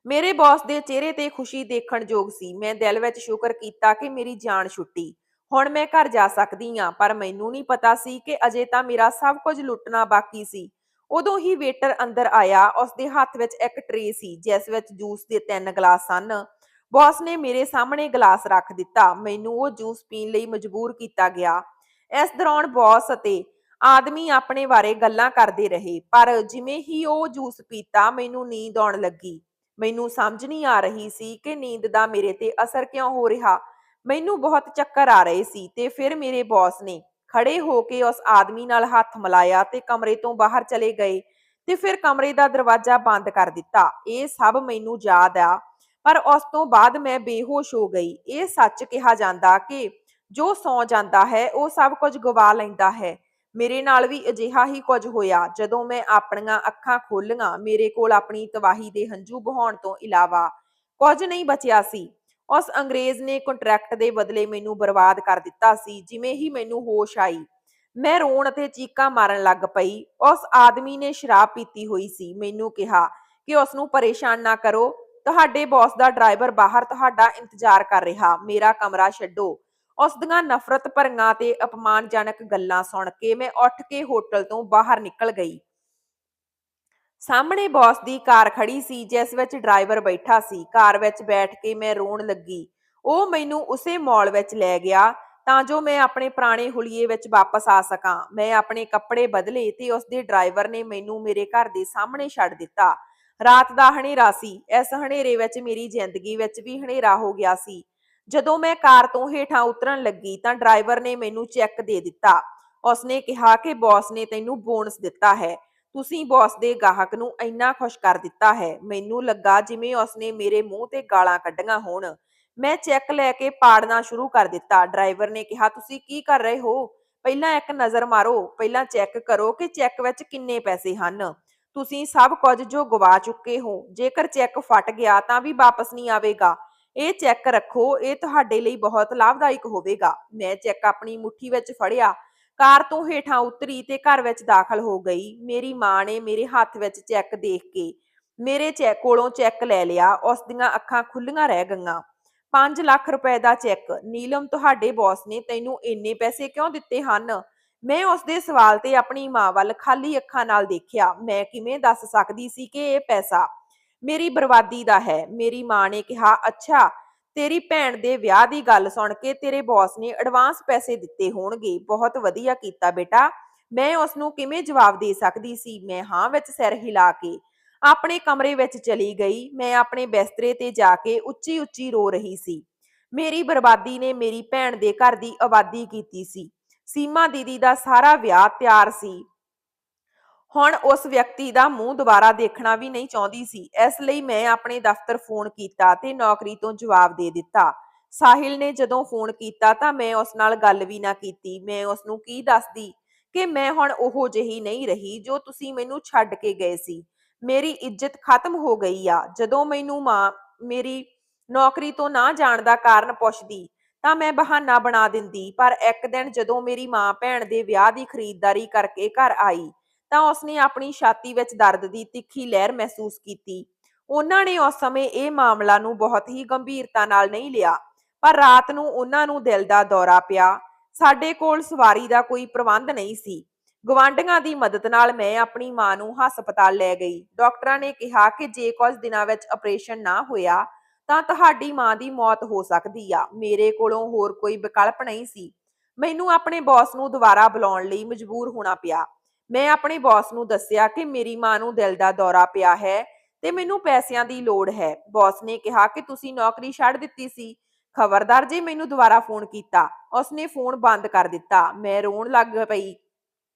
ਮੇਰੇ ਬੌਸ ਦੇ ਚਿਹਰੇ ਤੇ ਖੁਸ਼ੀ ਦੇਖਣ ਯੋਗ ਸੀ। ਮੈਂ ਦਿਲ ਵਿੱਚ ਸ਼ੁਕਰ ਕੀਤਾ ਕਿ ਮੇਰੀ ਜਾਨ ਛੁੱਟੀ। ਹੁਣ ਮੈਂ ਘਰ ਜਾ ਸਕਦੀ ਹਾਂ, ਪਰ ਮੈਨੂੰ ਨਹੀਂ ਪਤਾ ਸੀ ਕਿ ਅਜੇ ਤਾਂ ਮੇਰਾ ਸਭ ਕੁਝ ਲੁੱਟਣਾ ਬਾਕੀ ਸੀ। ਉਦੋਂ ਹੀ ਵੇਟਰ ਅੰਦਰ ਆਇਆ। ਉਸਦੇ ਹੱਥ ਵਿੱਚ ਇੱਕ ਟਰੇ ਸੀ, ਜਿਸ ਵਿੱਚ ਜੂਸ ਦੇ 3 ਗਲਾਸ ਸਨ। ਬੌਸ ਨੇ ਮੇਰੇ ਸਾਹਮਣੇ ਗਲਾਸ ਰੱਖ ਦਿੱਤਾ। ਮੈਨੂੰ ਉਹ ਜੂਸ ਪੀਣ ਲਈ ਮਜਬੂਰ ਕੀਤਾ ਗਿਆ। ਇਸ ਦੌਰਾਨ ਬੌਸ ਅਤੇ ਆਦਮੀ ਆਪਣੇ ਬਾਰੇ ਗੱਲਾਂ ਕਰਦੇ ਰਹੇ, ਪਰ ਜਿਵੇਂ ਹੀ ਉਹ ਜੂਸ ਪੀਤਾ, ਮੈਨੂੰ ਨੀਂਦ ਆਉਣ ਲੱਗੀ। ਮੈਨੂੰ ਸਮਝ ਨਹੀਂ ਆ ਰਹੀ ਸੀ ਕਿ ਨੀਂਦ ਦਾ ਮੇਰੇ ਤੇ ਅਸਰ ਕਿਉਂ ਹੋ ਰਿਹਾ। ਮੈਨੂੰ ਬਹੁਤ ਚੱਕਰ ਆ ਰਹੇ ਸੀ ਤੇ ਫਿਰ ਮੇਰੇ ਬੌਸ ਨੇ ਖੜੇ ਹੋ ਕੇ ਉਸ ਆਦਮੀ ਨਾਲ ਹੱਥ ਮਿਲਾਇਆ ਤੇ ਕਮਰੇ ਤੋਂ ਬਾਹਰ ਚਲੇ ਗਏ ਤੇ ਫਿਰ ਕਮਰੇ ਦਾ ਦਰਵਾਜ਼ਾ ਬੰਦ ਕਰ ਦਿੱਤਾ। ਇਹ ਸਭ ਮੈਨੂੰ ਯਾਦ ਆ, ਪਰ ਉਸ ਤੋਂ ਬਾਅਦ ਮੈਂ ਬੇਹੋਸ਼ ਹੋ ਗਈ। ਇਹ ਸੱਚ ਕਿਹਾ ਜਾਂਦਾ ਕਿ ਜੋ ਸੌਂ ਜਾਂਦਾ ਹੈ ਉਹ ਸਭ ਕੁਝ ਗਵਾ ਲੈਂਦਾ ਹੈ। ਮੇਰੇ ਨਾਲ ਵੀ ਅਜਿਹਾ ਹੀ ਕੁਝ ਹੋਇਆ। ਜਦੋਂ ਮੈਂ ਆਪਣੀਆਂ ਅੱਖਾਂ ਖੋਲ੍ਹੀਆਂ, ਮੇਰੇ ਕੋਲ ਆਪਣੀ ਤਬਾਹੀ ਦੇ ਹੰਝੂ ਵਹਾਉਣ ਤੋਂ ਇਲਾਵਾ ਕੁਝ ਨਹੀਂ ਬਚਿਆ ਸੀ। ਉਸ ਅੰਗਰੇਜ਼ ਨੇ ਕੰਟਰੈਕਟ ਦੇ ਬਦਲੇ ਮੈਨੂੰ ਬਰਬਾਦ ਕਰ ਦਿੱਤਾ ਸੀ। ਜਿਵੇਂ ਹੀ ਮੈਨੂੰ ਹੋਸ਼ ਆਈ, ਮੈਂ ਰੋਣ ਅਤੇ ਚੀਕਾਂ ਮਾਰਨ ਲੱਗ ਪਈ। ਉਸ ਆਦਮੀ ਨੇ ਸ਼ਰਾਬ ਪੀਤੀ ਹੋਈ ਸੀ। ਮੈਨੂੰ ਕਿਹਾ ਕਿ ਉਸ ਨੂੰ ਪਰੇਸ਼ਾਨ ਨਾ ਕਰੋ, ਤੁਹਾਡੇ ਬੌਸ ਦਾ ਡਰਾਈਵਰ ਬਾਹਰ ਤੁਹਾਡਾ ਇੰਤਜ਼ਾਰ ਕਰ ਰਿਹਾ, ਮੇਰਾ ਕਮਰਾ ਛੱਡੋ। ਉਸ ਦੀਆਂ ਨਫ਼ਰਤ ਭਰੀਆਂ ਤੇ ਅਪਮਾਨਜਨਕ ਗੱਲਾਂ ਸੁਣ ਕੇ ਮੈਂ ਉੱਠ ਕੇ ਹੋਟਲ ਤੋਂ ਬਾਹਰ ਨਿਕਲ ਗਈ। ਸਾਹਮਣੇ ਬੌਸ ਦੀ ਕਾਰ ਖੜੀ ਸੀ, ਜਿਸ ਵਿੱਚ ਡਰਾਈਵਰ ਬੈਠਾ ਸੀ। ਕਾਰ ਵਿੱਚ ਬੈਠ ਕੇ ਮੈਂ ਰੋਣ ਲੱਗੀ। ਉਹ ਮੈਨੂੰ ਉਸੇ ਮਾਲ ਵਿੱਚ ਲੈ ਗਿਆ ਤਾਂ ਜੋ ਮੈਂ ਆਪਣੇ ਪੁਰਾਣੇ ਹੁਲੀਏ ਵਿੱਚ ਵਾਪਸ ਆ ਸਕਾਂ। ਮੈਂ ਆਪਣੇ ਕੱਪੜੇ ਬਦਲੇ ਤੇ ਉਸਦੇ ਡਰਾਈਵਰ ਨੇ ਮੈਨੂੰ ਮੇਰੇ ਘਰ ਦੇ ਸਾਹਮਣੇ ਛੱਡ ਦਿੱਤਾ। ਰਾਤ ਦਾ ਹਨੇਰਾ ਸੀ। ਇਸ ਹਨੇਰੇ ਵਿੱਚ ਮੇਰੀ ਜ਼ਿੰਦਗੀ ਵਿੱਚ ਵੀ ਹਨੇਰਾ ਹੋ ਗਿਆ ਸੀ। ਜਦੋਂ ਮੈਂ ਕਾਰ ਤੋਂ ਹੇਠਾਂ ਉਤਰਨ ਲੱਗੀ ਤਾਂ ਡਰਾਈਵਰ ਨੇ ਮੈਨੂੰ ਚੈੱਕ ਦੇ ਦਿੱਤਾ। ਉਸਨੇ ਕਿਹਾ ਕਿ ਬੌਸ ਨੇ ਤੈਨੂੰ ਬੋਨਸ ਦਿੱਤਾ ਹੈ। ਤੁਸੀਂ ਬੌਸ ਦੇ ਗਾਹਕ ਨੂੰ ਇੰਨਾ ਖੁਸ਼ ਕਰ ਦਿੱਤਾ ਹੈ। ਮੈਨੂੰ ਲੱਗਾ ਜਿਵੇਂ ਉਸਨੇ ਮੇਰੇ ਮੂੰਹ ਤੇ ਗਾਲਾਂ ਕੱਢੀਆਂ ਹੋਣ। ਮੈਂ ਚੈੱਕ ਲੈ ਕੇ ਪਾੜਨਾ ਸ਼ੁਰੂ ਕਰ ਦਿੱਤਾ। ਡਰਾਈਵਰ ਨੇ ਕਿਹਾ, ਤੁਸੀਂ ਕੀ ਕਰ ਰਹੇ ਹੋ? ਪਹਿਲਾਂ ਇੱਕ ਨਜ਼ਰ ਮਾਰੋ। ਪਹਿਲਾਂ ਚੈੱਕ ਕਰੋ ਕਿ ਚੈੱਕ ਵਿੱਚ ਕਿੰਨੇ ਪੈਸੇ ਹਨ। ਤੁਸੀਂ ਸਭ ਕੁਝ ਜੋ ਗਵਾ ਚੁੱਕੇ ਹੋ। ਜੇਕਰ ਚੈੱਕ ਫਟ ਗਿਆ ਤਾਂ ਵੀ ਵਾਪਸ ਨਹੀਂ ਆਵੇਗਾ। ਇਹ ਚੈੱਕ ਰੱਖੋ, ਇਹ ਤੁਹਾਡੇ ਲਈ ਬਹੁਤ ਲਾਭਦਾਇਕ ਹੋਵੇਗਾ। ਮੈਂ ਚੈੱਕ ਆਪਣੀ ਮੁੱਠੀ ਵਿੱਚ ਫੜਿਆ, ਕਾਰ ਤੋਂ ਹੇਠਾਂ ਉਤਰੀ ਤੇ ਘਰ ਵਿੱਚ ਦਾਖਲ ਹੋ ਗਈ। ਮੇਰੀ ਮਾਂ ਨੇ ਮੇਰੇ ਹੱਥ ਵਿੱਚ ਚੈੱਕ ਦੇਖ ਕੇ ਮੇਰੇ ਕੋਲੋਂ ਚੈੱਕ ਲੈ ਲਿਆ। ਉਸ ਦੀਆਂ ਅੱਖਾਂ ਖੁੱਲੀਆਂ ਰਹਿ ਗਈਆਂ। 5 ਲੱਖ ਰੁਪਏ ਦਾ ਚੈੱਕ। ਨੀਲਮ, ਤੁਹਾਡੇ ਬੌਸ ਨੇ ਤੈਨੂੰ ਇੰਨੇ ਪੈਸੇ ਕਿਉਂ ਦਿੱਤੇ ਹਨ? ਮੈਂ ਉਸਦੇ ਸਵਾਲ ਤੇ ਆਪਣੀ ਮਾਂ ਵੱਲ ਖਾਲੀ ਅੱਖਾਂ ਨਾਲ ਦੇਖਿਆ। ਮੈਂ ਕਿਵੇਂ ਦੱਸ ਸਕਦੀ ਸੀ ਕਿ ਇਹ ਪੈਸਾ ਮੇਰੀ ਬਰਬਾਦੀ ਦਾ ਹੈ? ਮੇਰੀ ਮਾਂ ਨੇ ਕਿਹਾ, ਅੱਛਾ, ਤੇਰੀ ਭੈਣ ਦੇ ਵਿਆਹ ਦੀ ਗੱਲ ਸੁਣ ਕੇ ਤੇਰੇ ਬੌਸ ਨੇ ਐਡਵਾਂਸ ਪੈਸੇ ਦਿੱਤੇ ਹੋਣਗੇ। ਬਹੁਤ ਵਧੀਆ ਕੀਤਾ ਬੇਟਾ। ਮੈਂ ਉਸ ਨੂੰ ਕਿਵੇਂ ਜਵਾਬ ਦੇ ਸਕਦੀ ਸੀ? ਮੈਂ ਹਾਂ ਵਿੱਚ ਸਿਰ ਹਿਲਾ ਕੇ ਆਪਣੇ ਕਮਰੇ ਵਿੱਚ ਚਲੀ ਗਈ। ਮੈਂ ਆਪਣੇ ਬਿਸਤਰੇ ਤੇ ਜਾ ਕੇ ਉੱਚੀ ਉੱਚੀ ਰੋ ਰਹੀ ਸੀ। ਮੇਰੀ ਬਰਬਾਦੀ ਨੇ ਮੇਰੀ ਭੈਣ ਦੇ ਘਰ ਦੀ ਆਬਾਦੀ ਕੀਤੀ ਸੀ। ਸੀਮਾ ਦੀਦੀ ਦਾ ਸਾਰਾ ਵਿਆਹ ਤਿਆਰ ਸੀ। ਹੁਣ ਉਸ ਵਿਅਕਤੀ ਦਾ ਮੂੰਹ ਦੁਬਾਰਾ ਦੇਖਣਾ ਵੀ ਨਹੀਂ ਚਾਹੁੰਦੀ ਸੀ। ਇਸ ਲਈ ਮੈਂ ਆਪਣੇ ਦਫ਼ਤਰ ਫੋਨ ਕੀਤਾ ਤੇ ਨੌਕਰੀ ਤੋਂ ਜਵਾਬ ਦੇ ਦਿੱਤਾ। ਸਾਹਿਲ ਨੇ ਜਦੋਂ ਫੋਨ ਕੀਤਾ ਤਾਂ ਮੈਂ ਉਸ ਨਾਲ ਗੱਲ ਵੀ ਨਾ ਕੀਤੀ। ਮੈਂ ਉਸ ਨੂੰ ਕੀ ਦੱਸਦੀ ਕਿ ਮੈਂ ਹੁਣ ਉਹੋ ਜਿਹੀ ਨਹੀਂ ਰਹੀ ਜੋ ਤੁਸੀਂ ਮੈਨੂੰ ਛੱਡ ਕੇ ਗਏ ਸੀ। ਮੇਰੀ ਇੱਜ਼ਤ ਖਤਮ ਹੋ ਗਈ ਆ। ਜਦੋਂ ਮੈਨੂੰ ਮਾਂ ਮੇਰੀ ਨੌਕਰੀ ਤੋਂ ਨਾ ਜਾਣ ਦਾ ਕਾਰਨ ਪੁੱਛਦੀ ਤਾਂ ਮੈਂ ਬਹਾਨਾ ਬਣਾ ਦਿੰਦੀ, ਪਰ ਇੱਕ ਦਿਨ ਜਦੋਂ ਮੇਰੀ ਮਾਂ ਭੈਣ ਦੇ ਵਿਆਹ ਦੀ ਖਰੀਦਦਾਰੀ ਕਰਕੇ ਘਰ ਆਈ ਤਾਂ ਉਸਨੇ ਆਪਣੀ ਛਾਤੀ ਵਿੱਚ ਦਰਦ ਦੀ ਤਿੱਖੀ ਲਹਿਰ ਮਹਿਸੂਸ ਕੀਤੀ। ਉਹਨਾਂ ਨੇ ਉਸ ਸਮੇਂ ਇਹ ਮਾਮਲਾ ਨੂੰ ਬਹੁਤ ਹੀ ਗੰਭੀਰਤਾ ਨਾਲ ਨਹੀਂ ਲਿਆ, ਪਰ ਰਾਤ ਨੂੰ ਉਹਨਾਂ ਨੂੰ ਦਿਲ ਦਾ ਦੌਰਾ ਪਿਆ। ਸਾਡੇ ਕੋਲ ਸਵਾਰੀ ਦਾ ਕੋਈ ਪ੍ਰਬੰਧ ਨਹੀਂ ਸੀ। ਗੁਆਂਢੀਆਂ ਦੀ ਮਦਦ ਨਾਲ ਮੈਂ ਆਪਣੀ ਮਾਂ ਨੂੰ ਹਸਪਤਾਲ ਲੈ ਗਈ। ਡਾਕਟਰਾਂ ਨੇ ਕਿਹਾ ਕਿ ਜੇ ਕੁਝ ਦਿਨਾਂ ਵਿੱਚ ਆਪਰੇਸ਼ਨ ਨਾ ਹੋਇਆ ਤਾਂ ਤੁਹਾਡੀ ਮਾਂ ਦੀ ਮੌਤ ਹੋ ਸਕਦੀ ਆ। ਮੇਰੇ ਕੋਲੋਂ ਹੋਰ ਕੋਈ ਵਿਕਲਪ ਨਹੀਂ ਸੀ। ਮੈਨੂੰ ਆਪਣੇ ਬੌਸ ਨੂੰ ਦੁਬਾਰਾ ਬੁਲਾਉਣ ਲਈ ਮਜਬੂਰ ਹੋਣਾ ਪਿਆ। ਮੈਂ ਆਪਣੇ ਬੌਸ ਨੂੰ ਦੱਸਿਆ ਕਿ ਮੇਰੀ ਮਾਂ ਨੂੰ ਦਿਲ ਦਾ ਦੌਰਾ ਪਿਆ ਹੈ ਤੇ ਮੈਨੂੰ ਪੈਸਿਆਂ ਦੀ ਲੋੜ ਹੈ। ਬੌਸ ਨੇ ਕਿਹਾ ਕਿ ਤੁਸੀਂ ਨੌਕਰੀ ਛੱਡ ਦਿੱਤੀ ਸੀ। ਖਬਰਦਾਰ ਜੇ ਮੈਨੂੰ ਦੁਬਾਰਾ ਫੋਨ ਕੀਤਾ। ਉਸਨੇ ਫੋਨ ਬੰਦ ਕਰ ਦਿੱਤਾ। ਮੈਂ ਰੋਣ ਲੱਗ ਪਈ।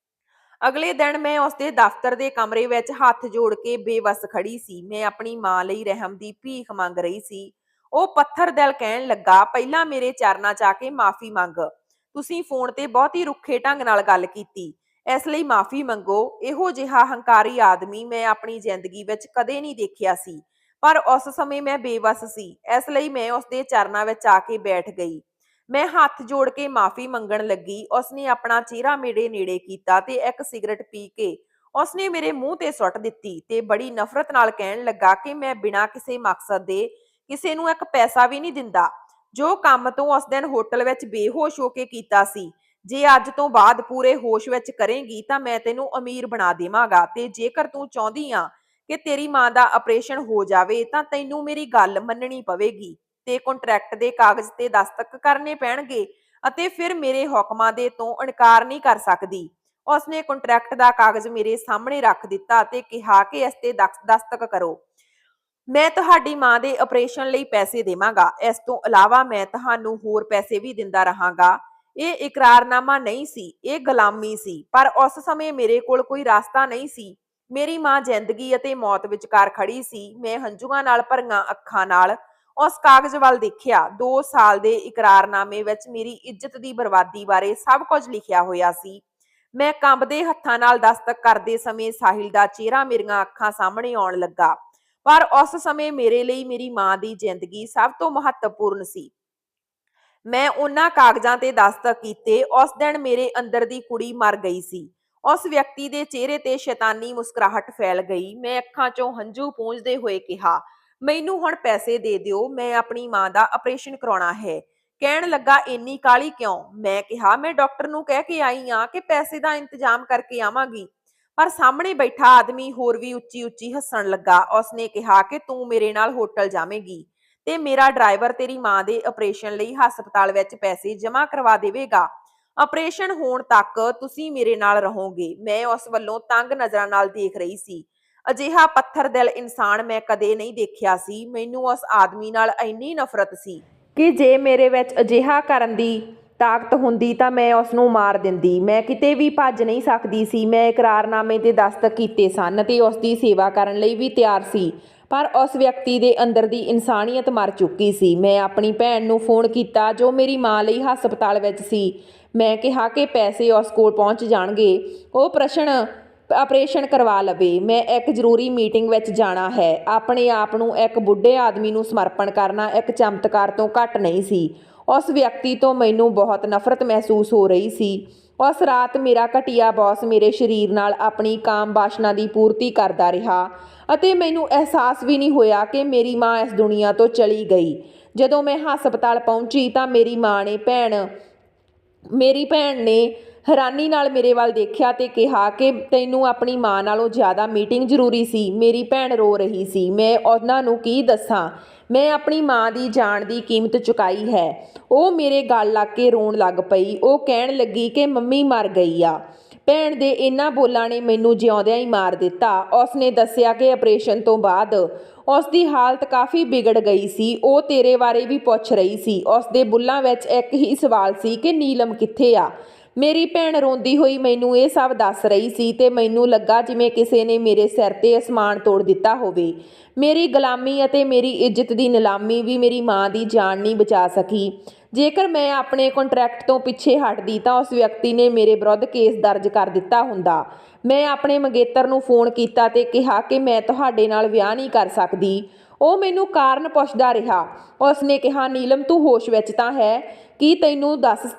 ਅਗਲੇ ਦਿਨ ਮੈਂ ਉਸਦੇ ਦਫ਼ਤਰ ਦੇ ਕਮਰੇ ਵਿੱਚ ਹੱਥ ਜੋੜ ਕੇ ਬੇਵੱਸ ਖੜੀ ਸੀ। ਮੈਂ ਆਪਣੀ ਮਾਂ ਲਈ ਰਹਿਮ ਦੀ ਭੀਖ ਮੰਗ ਰਹੀ ਸੀ। ਉਹ ਪੱਥਰ ਦਿਲ ਕਹਿਣ ਲੱਗਾ, ਪਹਿਲਾਂ ਮੇਰੇ ਚਰਨਾਂ 'ਚ ਆ ਕੇ ਮਾਫ਼ੀ ਮੰਗ। ਤੁਸੀਂ ਫੋਨ ਤੇ ਬਹੁਤੀ ਰੁੱਖੇ ਢੰਗ ਨਾਲ ਗੱਲ ਕੀਤੀ। ਇਸ ਲਈ ਮਾਫ਼ੀ ਮੰਗੋ। ਇਹੋ ਜਿਹਾ ਹੰਕਾਰੀ ਆਦਮੀ ਮੈਂ ਆਪਣੀ ਜ਼ਿੰਦਗੀ ਵਿੱਚ ਕਦੇ ਨਹੀਂ ਦੇਖਿਆ ਸੀ, ਪਰ ਉਸ ਸਮੇਂ ਮੈਂ ਬੇਵੱਸ ਸੀ। ਇਸ ਲਈ ਮੈਂ ਉਸਦੇ ਚਰਨਾਂ ਵਿੱਚ ਆ ਕੇ ਬੈਠ ਗਈ। ਮੈਂ ਹੱਥ ਜੋੜ ਕੇ ਮਾਫ਼ੀ ਮੰਗਣ ਲੱਗੀ। ਉਸਨੇ ਆਪਣਾ ਚਿਹਰਾ ਮੇਰੇ ਨੇੜੇ ਕੀਤਾ ਤੇ ਇੱਕ ਸਿਗਰਟ ਪੀ ਕੇ ਉਸਨੇ ਮੇਰੇ ਮੂੰਹ ਤੇ ਸੁੱਟ ਦਿੱਤੀ ਤੇ ਬੜੀ ਨਫ਼ਰਤ ਨਾਲ ਕਹਿਣ ਲੱਗਾ ਕਿ ਮੈਂ ਬਿਨਾਂ ਕਿਸੇ ਮਕਸਦ ਦੇ ਕਿਸੇ ਨੂੰ ਇੱਕ ਪੈਸਾ ਵੀ ਨਹੀਂ ਦਿੰਦਾ। ਜੋ ਕੰਮ ਤੂੰ ਉਸ ਦਿਨ ਹੋਟਲ ਵਿੱਚ ਬੇਹੋਸ਼ ਹੋ ਕੇ ਕੀਤਾ ਸੀ, ਜੇ ਅੱਜ ਤੋਂ ਬਾਅਦ ਪੂਰੇ ਹੋਸ਼ ਵਿੱਚ ਕਰੇਂਗੀ ਤਾਂ ਮੈਂ ਤੈਨੂੰ ਅਮੀਰ ਬਣਾ ਦੇਵਾਂਗਾ, ਤੇ ਜੇਕਰ ਤੂੰ ਚਾਹੁੰਦੀ ਆ ਕਿ ਤੇਰੀ ਮਾਂ ਦਾ ਆਪਰੇਸ਼ਨ ਹੋ ਜਾਵੇ ਤਾਂ ਤੈਨੂੰ ਮੇਰੀ ਗੱਲ ਮੰਨਣੀ ਪਵੇਗੀ ਤੇ ਕੰਟਰੈਕਟ ਦੇ ਕਾਗਜ਼ ਤੇ ਦਸਤਖਤ ਕਰਨੇ ਪੈਣਗੇ, ਅਤੇ ਫਿਰ ਮੇਰੇ ਹੁਕਮਾਂ ਦੇ ਤੋਂ ਇਨਕਾਰ ਨਹੀਂ ਕਰ ਸਕਦੀ। ਉਸਨੇ ਕੰਟਰੈਕਟ ਦਾ ਕਾਗਜ਼ ਮੇਰੇ ਸਾਹਮਣੇ ਰੱਖ ਦਿੱਤਾ ਤੇ ਕਿਹਾ ਕਿ ਇਸ ਤੇ ਦਸਤਖਤ ਕਰੋ। ਮੈਂ ਤੁਹਾਡੀ ਮਾਂ ਦੇ ਆਪਰੇਸ਼ਨ ਲਈ ਪੈਸੇ ਦੇਵਾਂਗਾ। ਇਸ ਤੋਂ ਇਲਾਵਾ ਮੈਂ ਤੁਹਾਨੂੰ ਹੋਰ ਪੈਸੇ ਵੀ ਦਿੰਦਾ ਰਹਾਂਗਾ। ਇਹ ਇਕਰਾਰਨਾਮਾ ਨਹੀਂ ਸੀ, ਇਹ ਗੁਲਾਮੀ ਸੀ, ਪਰ ਉਸ ਸਮੇਂ ਮੇਰੇ ਕੋਲ ਕੋਈ ਰਸਤਾ ਨਹੀਂ ਸੀ। ਮੇਰੀ ਮਾਂ ਜ਼ਿੰਦਗੀ ਅਤੇ ਮੌਤ ਵਿਚਕਾਰ ਖੜੀ ਸੀ। ਮੈਂ ਹੰਝੂਆਂ ਨਾਲ ਭਰੀਆਂ ਅੱਖਾਂ ਨਾਲ ਉਸ ਕਾਗਜ਼ ਵੱਲ ਦੇਖਿਆ। 2 ਸਾਲ ਦੇ ਇਕਰਾਰਨਾਮੇ ਵਿੱਚ ਮੇਰੀ ਇੱਜ਼ਤ ਦੀ ਬਰਬਾਦੀ ਬਾਰੇ ਸਭ ਕੁਝ ਲਿਖਿਆ ਹੋਇਆ ਸੀ। ਮੈਂ ਕੰਬਦੇ ਹੱਥਾਂ ਨਾਲ ਦਸਤਕ ਕਰਦੇ ਸਮੇਂ ਸਾਹਿਲ ਦਾ ਚਿਹਰਾ ਮੇਰੀਆਂ ਅੱਖਾਂ ਸਾਹਮਣੇ ਆਉਣ ਲੱਗਾ, ਪਰ ਉਸ ਸਮੇਂ ਮੇਰੇ ਲਈ ਮੇਰੀ ਮਾਂ ਦੀ ਜ਼ਿੰਦਗੀ ਸਭ ਤੋਂ ਮਹੱਤਵਪੂਰਨ ਸੀ। ਮੈਂ ਉਹਨਾਂ ਕਾਗਜ਼ਾਂ ਤੇ ਦਸਤਕ ਕੀਤੇ। ਉਸ ਦਿਨ ਮੇਰੇ ਅੰਦਰ ਦੀ ਕੁੜੀ ਮਰ ਗਈ ਸੀ। ਉਸ ਵਿਅਕਤੀ ਦੇ ਚਿਹਰੇ ਤੇ ਸ਼ੈਤਾਨੀ ਮੁਸਕਰਾਹਟ ਫੈਲ ਗਈ। ਮੈਂ ਅੱਖਾਂ 'ਚੋਂ ਹੰਝੂ ਪੂੰਝਦੇ ਹੋਏ ਕਿਹਾ, ਮੈਨੂੰ ਹੁਣ ਪੈਸੇ ਦੇ ਦਿਓ, ਮੈਂ ਆਪਣੀ ਮਾਂ ਦਾ ਆਪਰੇਸ਼ਨ ਕਰਾਉਣਾ ਹੈ। ਕਹਿਣ ਲੱਗਾ, ਇੰਨੀ ਕਾਹਲੀ ਕਿਉਂ? ਮੈਂ ਕਿਹਾ, ਮੈਂ ਡਾਕਟਰ ਨੂੰ ਕਹਿ ਕੇ ਆਈ ਹਾਂ ਕਿ ਪੈਸੇ ਦਾ ਇੰਤਜ਼ਾਮ ਕਰਕੇ ਆਵਾਂਗੀ। ਪਰ ਸਾਹਮਣੇ ਬੈਠਾ ਆਦਮੀ ਹੋਰ ਵੀ ਉੱਚੀ ਉੱਚੀ ਹੱਸਣ ਲੱਗਾ। ਉਸਨੇ ਕਿਹਾ ਕਿ ਤੂੰ ਮੇਰੇ ਨਾਲ ਹੋਟਲ ਜਾਵੇਂਗੀ ਤੇ ਮੇਰਾ ਡਰਾਈਵਰ ਤੇਰੀ ਮਾਂ ਦੇ ਆਪਰੇਸ਼ਨ ਲਈ ਹਸਪਤਾਲ ਵਿੱਚ ਪੈਸੇ ਜਮ੍ਹਾਂ ਕਰਵਾ ਦੇਵੇਗਾ। ਆਪਰੇਸ਼ਨ ਹੋਣ ਤੱਕ ਤੁਸੀਂ ਮੇਰੇ ਨਾਲ ਰਹੋਗੇ। ਮੈਂ ਉਸ ਵੱਲੋਂ ਤੰਗ ਨਜ਼ਰਾਂ ਨਾਲ ਦੇਖ ਰਹੀ ਸੀ। ਅਜਿਹਾ ਪੱਥਰ ਦਿਲ ਇਨਸਾਨ ਮੈਂ ਕਦੇ ਨਹੀਂ ਦੇਖਿਆ ਸੀ। ਮੈਨੂੰ ਉਸ ਆਦਮੀ ਨਾਲ ਇੰਨੀ ਨਫ਼ਰਤ ਸੀ ਕਿ ਜੇ ਮੇਰੇ ਵਿੱਚ ਅਜਿਹਾ ਕਰਨ ਦੀ ਤਾਕਤ ਹੁੰਦੀ ਤਾਂ ਮੈਂ ਉਸ ਨੂੰ ਮਾਰ ਦਿੰਦੀ। ਮੈਂ ਕਿਤੇ ਵੀ ਭੱਜ ਨਹੀਂ ਸਕਦੀ ਸੀ। ਮੈਂ ਇਕਰਾਰਨਾਮੇ ਤੇ ਦਸਤਖਤ ਕੀਤੇ ਸਨ ਤੇ ਉਸ ਦੀ ਸੇਵਾ ਕਰਨ ਲਈ ਵੀ ਤਿਆਰ ਸੀ, ਪਰ ਉਸ ਵਿਅਕਤੀ ਦੇ ਅੰਦਰ ਦੀ ਇਨਸਾਨੀਅਤ ਮਰ ਚੁੱਕੀ ਸੀ। ਮੈਂ ਆਪਣੀ ਭੈਣ ਨੂੰ ਫੋਨ ਕੀਤਾ ਜੋ ਮੇਰੀ ਮਾਂ ਲਈ ਹਸਪਤਾਲ ਵਿੱਚ ਸੀ। ਮੈਂ ਕਿਹਾ ਕਿ ਪੈਸੇ ਉਸ ਕੋਲ ਪਹੁੰਚ ਜਾਣਗੇ, ਉਹ ਆਪਰੇਸ਼ਨ ਕਰਵਾ ਲਵੇ। ਮੈਂ ਇੱਕ ਜ਼ਰੂਰੀ ਮੀਟਿੰਗ ਵਿੱਚ ਜਾਣਾ ਹੈ। ਆਪਣੇ ਆਪ ਨੂੰ ਇੱਕ ਬੁੱਢੇ ਆਦਮੀ ਨੂੰ ਸਮਰਪਣ ਕਰਨਾ ਇੱਕ ਚਮਤਕਾਰ ਤੋਂ ਘੱਟ ਨਹੀਂ ਸੀ। ਉਸ ਵਿਅਕਤੀ ਤੋਂ ਮੈਨੂੰ ਬਹੁਤ ਨਫ਼ਰਤ ਮਹਿਸੂਸ ਹੋ ਰਹੀ ਸੀ। ਉਸ ਰਾਤ ਮੇਰਾ ਘਟੀਆ ਬੌਸ ਮੇਰੇ ਸਰੀਰ ਨਾਲ ਆਪਣੀ ਕਾਮ ਵਾਸ਼ਨਾ ਦੀ ਪੂਰਤੀ ਕਰਦਾ ਰਿਹਾ ਅਤੇ ਮੈਨੂੰ ਅਹਿਸਾਸ ਵੀ ਨਹੀਂ ਹੋਇਆ ਕਿ ਮੇਰੀ ਮਾਂ ਇਸ ਦੁਨੀਆ ਤੋਂ ਚਲੀ ਗਈ। ਜਦੋਂ ਮੈਂ ਹਸਪਤਾਲ ਪਹੁੰਚੀ ਤਾਂ ਮੇਰੀ ਭੈਣ ਨੇ ਹੈਰਾਨੀ ਨਾਲ ਮੇਰੇ ਵੱਲ ਦੇਖਿਆ ਤੇ ਕਿਹਾ ਕਿ ਤੈਨੂੰ ਆਪਣੀ ਮਾਂ ਨਾਲੋਂ ਜ਼ਿਆਦਾ ਮੀਟਿੰਗ ਜ਼ਰੂਰੀ ਸੀ। ਮੇਰੀ ਭੈਣ ਰੋ ਰਹੀ ਸੀ। ਮੈਂ ਉਹਨਾਂ ਨੂੰ ਕੀ ਦੱਸਾਂ? ਮੈਂ ਆਪਣੀ ਮਾਂ ਦੀ ਜਾਨ ਦੀ ਕੀਮਤ ਚੁਕਾਈ ਹੈ। ਉਹ ਮੇਰੇ ਗਲ ਲੱਗ ਕੇ ਰੋਣ ਲੱਗ ਪਈ। ਉਹ ਕਹਿਣ ਲੱਗੀ ਕਿ ਮੰਮੀ ਮਰ ਗਈ ਆ। ਭੈਣ ਦੇ ਇਹਨਾਂ ਬੋਲਾਂ ਨੇ ਮੈਨੂੰ ਜਿਉਂਦਿਆਂ ਹੀ ਮਾਰ ਦਿੱਤਾ। ਉਸਨੇ ਦੱਸਿਆ ਕਿ ਆਪਰੇਸ਼ਨ ਤੋਂ ਬਾਅਦ ਉਸ ਦੀ ਹਾਲਤ ਕਾਫੀ ਵਿਗੜ ਗਈ ਸੀ। ਉਹ ਤੇਰੇ ਬਾਰੇ ਵੀ ਪੁੱਛ ਰਹੀ ਸੀ। ਉਸ ਦੇ ਬੁੱਲ੍ਹਾਂ ਵਿੱਚ ਇੱਕ ਹੀ ਸਵਾਲ ਸੀ ਕਿ ਨੀਲਮ ਕਿੱਥੇ ਆ? ਮੇਰੀ ਭੈਣ ਰੋਂਦੀ ਹੋਈ ਮੈਨੂੰ ਇਹ ਸਭ ਦੱਸ ਰਹੀ ਸੀ ਤੇ ਮੈਨੂੰ ਲੱਗਾ ਜਿਵੇਂ ਕਿਸੇ ਨੇ ਮੇਰੇ ਸਿਰ ਤੇ ਅਸਮਾਨ ਤੋੜ ਦਿੱਤਾ ਹੋਵੇ। ਮੇਰੀ ਗੁਲਾਮੀ ਅਤੇ ਮੇਰੀ ਇੱਜ਼ਤ ਦੀ ਨਿਲਾਮੀ ਵੀ ਮੇਰੀ ਮਾਂ ਦੀ ਜਾਨ ਨਹੀਂ ਬਚਾ ਸਕੀ। ਜੇਕਰ ਮੈਂ ਆਪਣੇ ਕੰਟਰੈਕਟ ਤੋਂ ਪਿੱਛੇ ਹਟਦੀ ਤਾਂ ਉਸ ਵਿਅਕਤੀ ਨੇ ਮੇਰੇ ਵਿਰੁੱਧ ਕੇਸ ਦਰਜ ਕਰ ਦਿੱਤਾ ਹੁੰਦਾ। ਮੈਂ ਆਪਣੇ ਮੰਗੇਤਰ ਨੂੰ ਫੋਨ ਕੀਤਾ ਤੇ ਕਿਹਾ ਕਿ ਮੈਂ ਤੁਹਾਡੇ ਨਾਲ ਵਿਆਹ ਨਹੀਂ ਕਰ ਸਕਦੀ। ਉਹ ਮੈਨੂੰ ਕਾਰਨ ਪੁੱਛਦਾ ਰਿਹਾ। ਉਸਨੇ ਕਿਹਾ, ਨੀਲਮ ਤੂੰ ਹੋਸ਼ ਵਿੱਚ ਤਾਂ ਹੈ? ਕੀ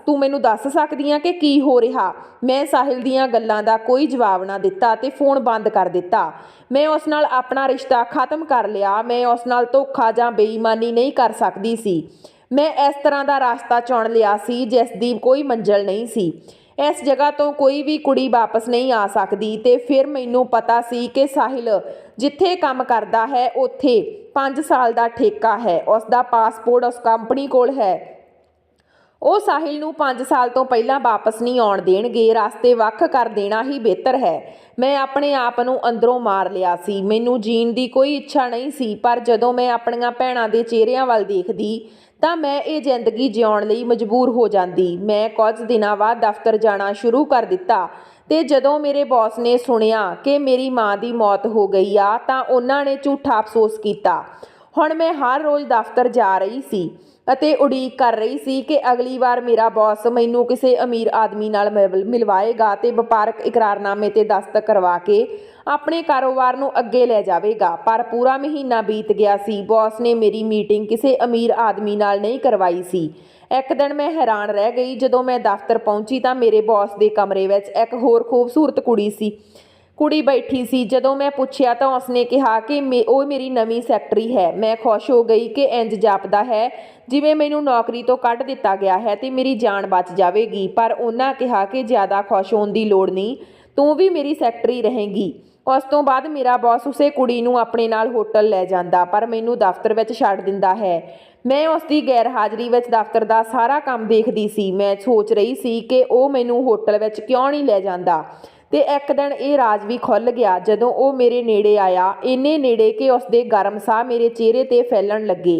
ਤੂੰ ਮੈਨੂੰ ਦੱਸ ਸਕਦੀ ਆ ਕਿ ਕੀ ਹੋ ਰਿਹਾ? ਮੈਂ ਸਾਹਿਲ ਦੀਆਂ ਗੱਲਾਂ ਦਾ ਕੋਈ ਜਵਾਬ ਨਾ ਦਿੱਤਾ ਤੇ ਫੋਨ ਬੰਦ ਕਰ ਦਿੱਤਾ। ਮੈਂ ਉਸ ਨਾਲ ਆਪਣਾ ਰਿਸ਼ਤਾ ਖਤਮ ਕਰ ਲਿਆ। ਮੈਂ ਉਸ ਨਾਲ ਧੋਖਾ ਜਾਂ ਬੇਈਮਾਨੀ ਨਹੀਂ ਕਰ ਸਕਦੀ ਸੀ। ਮੈਂ ਇਸ ਤਰ੍ਹਾਂ ਦਾ ਰਸਤਾ ਚੁਣ ਲਿਆ ਸੀ ਜਿਸ ਦੀ ਕੋਈ ਮੰਜ਼ਿਲ ਨਹੀਂ ਸੀ। ਇਸ ਜਗ੍ਹਾ ਤੋਂ ਕੋਈ ਵੀ ਕੁੜੀ ਵਾਪਸ ਨਹੀਂ ਆ ਸਕਦੀ। ਤੇ ਫਿਰ ਮੈਨੂੰ ਪਤਾ ਸੀ ਕਿ ਸਾਹਿਲ ਜਿੱਥੇ ਕੰਮ ਕਰਦਾ ਹੈ ਉੱਥੇ 5 ਸਾਲ ਦਾ ਠੇਕਾ ਹੈ। ਉਸ ਦਾ ਪਾਸਪੋਰਟ ਉਸ ਕੰਪਨੀ ਕੋਲ ਹੈ। ਉਹ ਸਾਹਿਲ ਨੂੰ 5 ਸਾਲ ਤੋਂ ਪਹਿਲਾਂ ਵਾਪਸ ਨਹੀਂ ਆਉਣ ਦੇਣਗੇ। ਰਸਤੇ ਵੱਖ ਕਰ ਦੇਣਾ ਹੀ ਬਿਹਤਰ ਹੈ। ਮੈਂ ਆਪਣੇ ਆਪ ਨੂੰ ਅੰਦਰੋਂ ਮਾਰ ਲਿਆ ਸੀ। ਮੈਨੂੰ ਜੀਣ ਦੀ ਕੋਈ ਇੱਛਾ ਨਹੀਂ ਸੀ, ਪਰ ਜਦੋਂ ਮੈਂ ਆਪਣੀਆਂ ਭੈਣਾਂ ਦੇ ਚਿਹਰਿਆਂ ਵੱਲ ਦੇਖਦੀ ਤਾਂ ਮੈਂ ਇਹ ਜ਼ਿੰਦਗੀ ਜਿਉਣ ਲਈ ਮਜਬੂਰ ਹੋ ਜਾਂਦੀ। ਮੈਂ ਕੁਝ ਦਿਨਾਂ ਬਾਅਦ ਦਫ਼ਤਰ ਜਾਣਾ ਸ਼ੁਰੂ ਕਰ ਦਿੱਤਾ ਤੇ ਜਦੋਂ ਮੇਰੇ ਬੌਸ ਨੇ ਸੁਣਿਆ ਕਿ ਮੇਰੀ ਮਾਂ ਦੀ ਮੌਤ ਹੋ ਗਈ ਆ ਤਾਂ ਉਹਨਾਂ ਨੇ ਝੂਠਾ ਅਫਸੋਸ ਕੀਤਾ। ਹੁਣ ਮੈਂ ਹਰ ਰੋਜ਼ ਦਫ਼ਤਰ ਜਾ ਰਹੀ ਸੀ ਅਤੇ ਉਡੀਕ ਕਰ ਰਹੀ ਸੀ ਕਿ ਅਗਲੀ ਵਾਰ ਮੇਰਾ ਬੌਸ ਮੈਨੂੰ ਕਿਸੇ ਅਮੀਰ ਆਦਮੀ ਨਾਲ ਮਿਲਵਾਏਗਾ ਤੇ ਵਪਾਰਕ ਇਕਰਾਰਨਾਮੇ ਤੇ ਦਸਤਖਤ ਕਰਵਾ ਕੇ ਆਪਣੇ ਕਾਰੋਬਾਰ ਨੂੰ ਅੱਗੇ ਲੈ ਜਾਵੇਗਾ। ਪਰ ਪੂਰਾ ਮਹੀਨਾ ਬੀਤ ਗਿਆ ਸੀ, ਬੌਸ ਨੇ ਮੇਰੀ ਮੀਟਿੰਗ ਕਿਸੇ ਅਮੀਰ ਆਦਮੀ ਨਾਲ ਨਹੀਂ ਕਰਵਾਈ ਸੀ। ਇੱਕ ਦਿਨ ਮੈਂ ਹੈਰਾਨ ਰਹਿ ਗਈ ਜਦੋਂ ਮੈਂ ਦਫ਼ਤਰ ਪਹੁੰਚੀ ਤਾਂ ਮੇਰੇ ਬੌਸ ਦੇ ਕਮਰੇ ਵਿੱਚ ਇੱਕ ਹੋਰ ਖੂਬਸੂਰਤ ਕੁੜੀ ਬੈਠੀ ਸੀ। ਜਦੋਂ ਮੈਂ ਪੁੱਛਿਆ ਤਾਂ ਉਸਨੇ ਕਿਹਾ ਕਿ ਉਹ ਮੇਰੀ ਨਵੀਂ ਸੈਕਟਰੀ ਹੈ। ਮੈਂ ਖੁਸ਼ ਹੋ ਗਈ ਕਿ ਇੰਜ ਜਾਪਦਾ ਹੈ ਜਿਵੇਂ ਮੈਨੂੰ ਨੌਕਰੀ ਤੋਂ ਕੱਢ ਦਿੱਤਾ ਗਿਆ ਹੈ ਤੇ ਮੇਰੀ ਜਾਨ ਬਚ ਜਾਵੇਗੀ। ਪਰ ਉਹਨਾਂ ਕਿਹਾ ਕਿ ਜ਼ਿਆਦਾ ਖੁਸ਼ ਹੋਣ ਦੀ ਲੋੜ ਨਹੀਂ, ਤੂੰ ਵੀ ਮੇਰੀ ਸੈਕਟਰੀ ਰਹੇਂਗੀ। ਉਸ ਤੋਂ ਬਾਅਦ ਮੇਰਾ ਬੌਸ ਉਸੇ ਕੁੜੀ ਨੂੰ ਆਪਣੇ ਨਾਲ ਹੋਟਲ ਲੈ ਜਾਂਦਾ ਪਰ ਮੈਨੂੰ ਦਫ਼ਤਰ ਵਿੱਚ ਛੱਡ ਦਿੰਦਾ ਹੈ। ਮੈਂ ਉਸ ਦੀ ਗੈਰ ਹਾਜ਼ਰੀ ਵਿੱਚ ਦਫ਼ਤਰ ਦਾ ਸਾਰਾ ਕੰਮ ਦੇਖਦੀ ਸੀ। ਮੈਂ ਸੋਚ ਰਹੀ ਸੀ ਕਿ ਉਹ ਮੈਨੂੰ ਹੋਟਲ ਵਿੱਚ ਕਿਉਂ ਨਹੀਂ ਲੈ ਜਾਂਦਾ ਤੇ ਇੱਕ ਦਿਨ ਇਹ ਰਾਜ਼ ਵੀ ਖੁੱਲ੍ਹ ਗਿਆ ਜਦੋਂ ਉਹ ਮੇਰੇ ਨੇੜੇ ਆਇਆ, ਇੰਨੇ ਨੇੜੇ ਕਿ ਉਸਦੇ ਗਰਮ ਸਾਹ ਮੇਰੇ ਚਿਹਰੇ 'ਤੇ ਫੈਲਣ ਲੱਗੇ।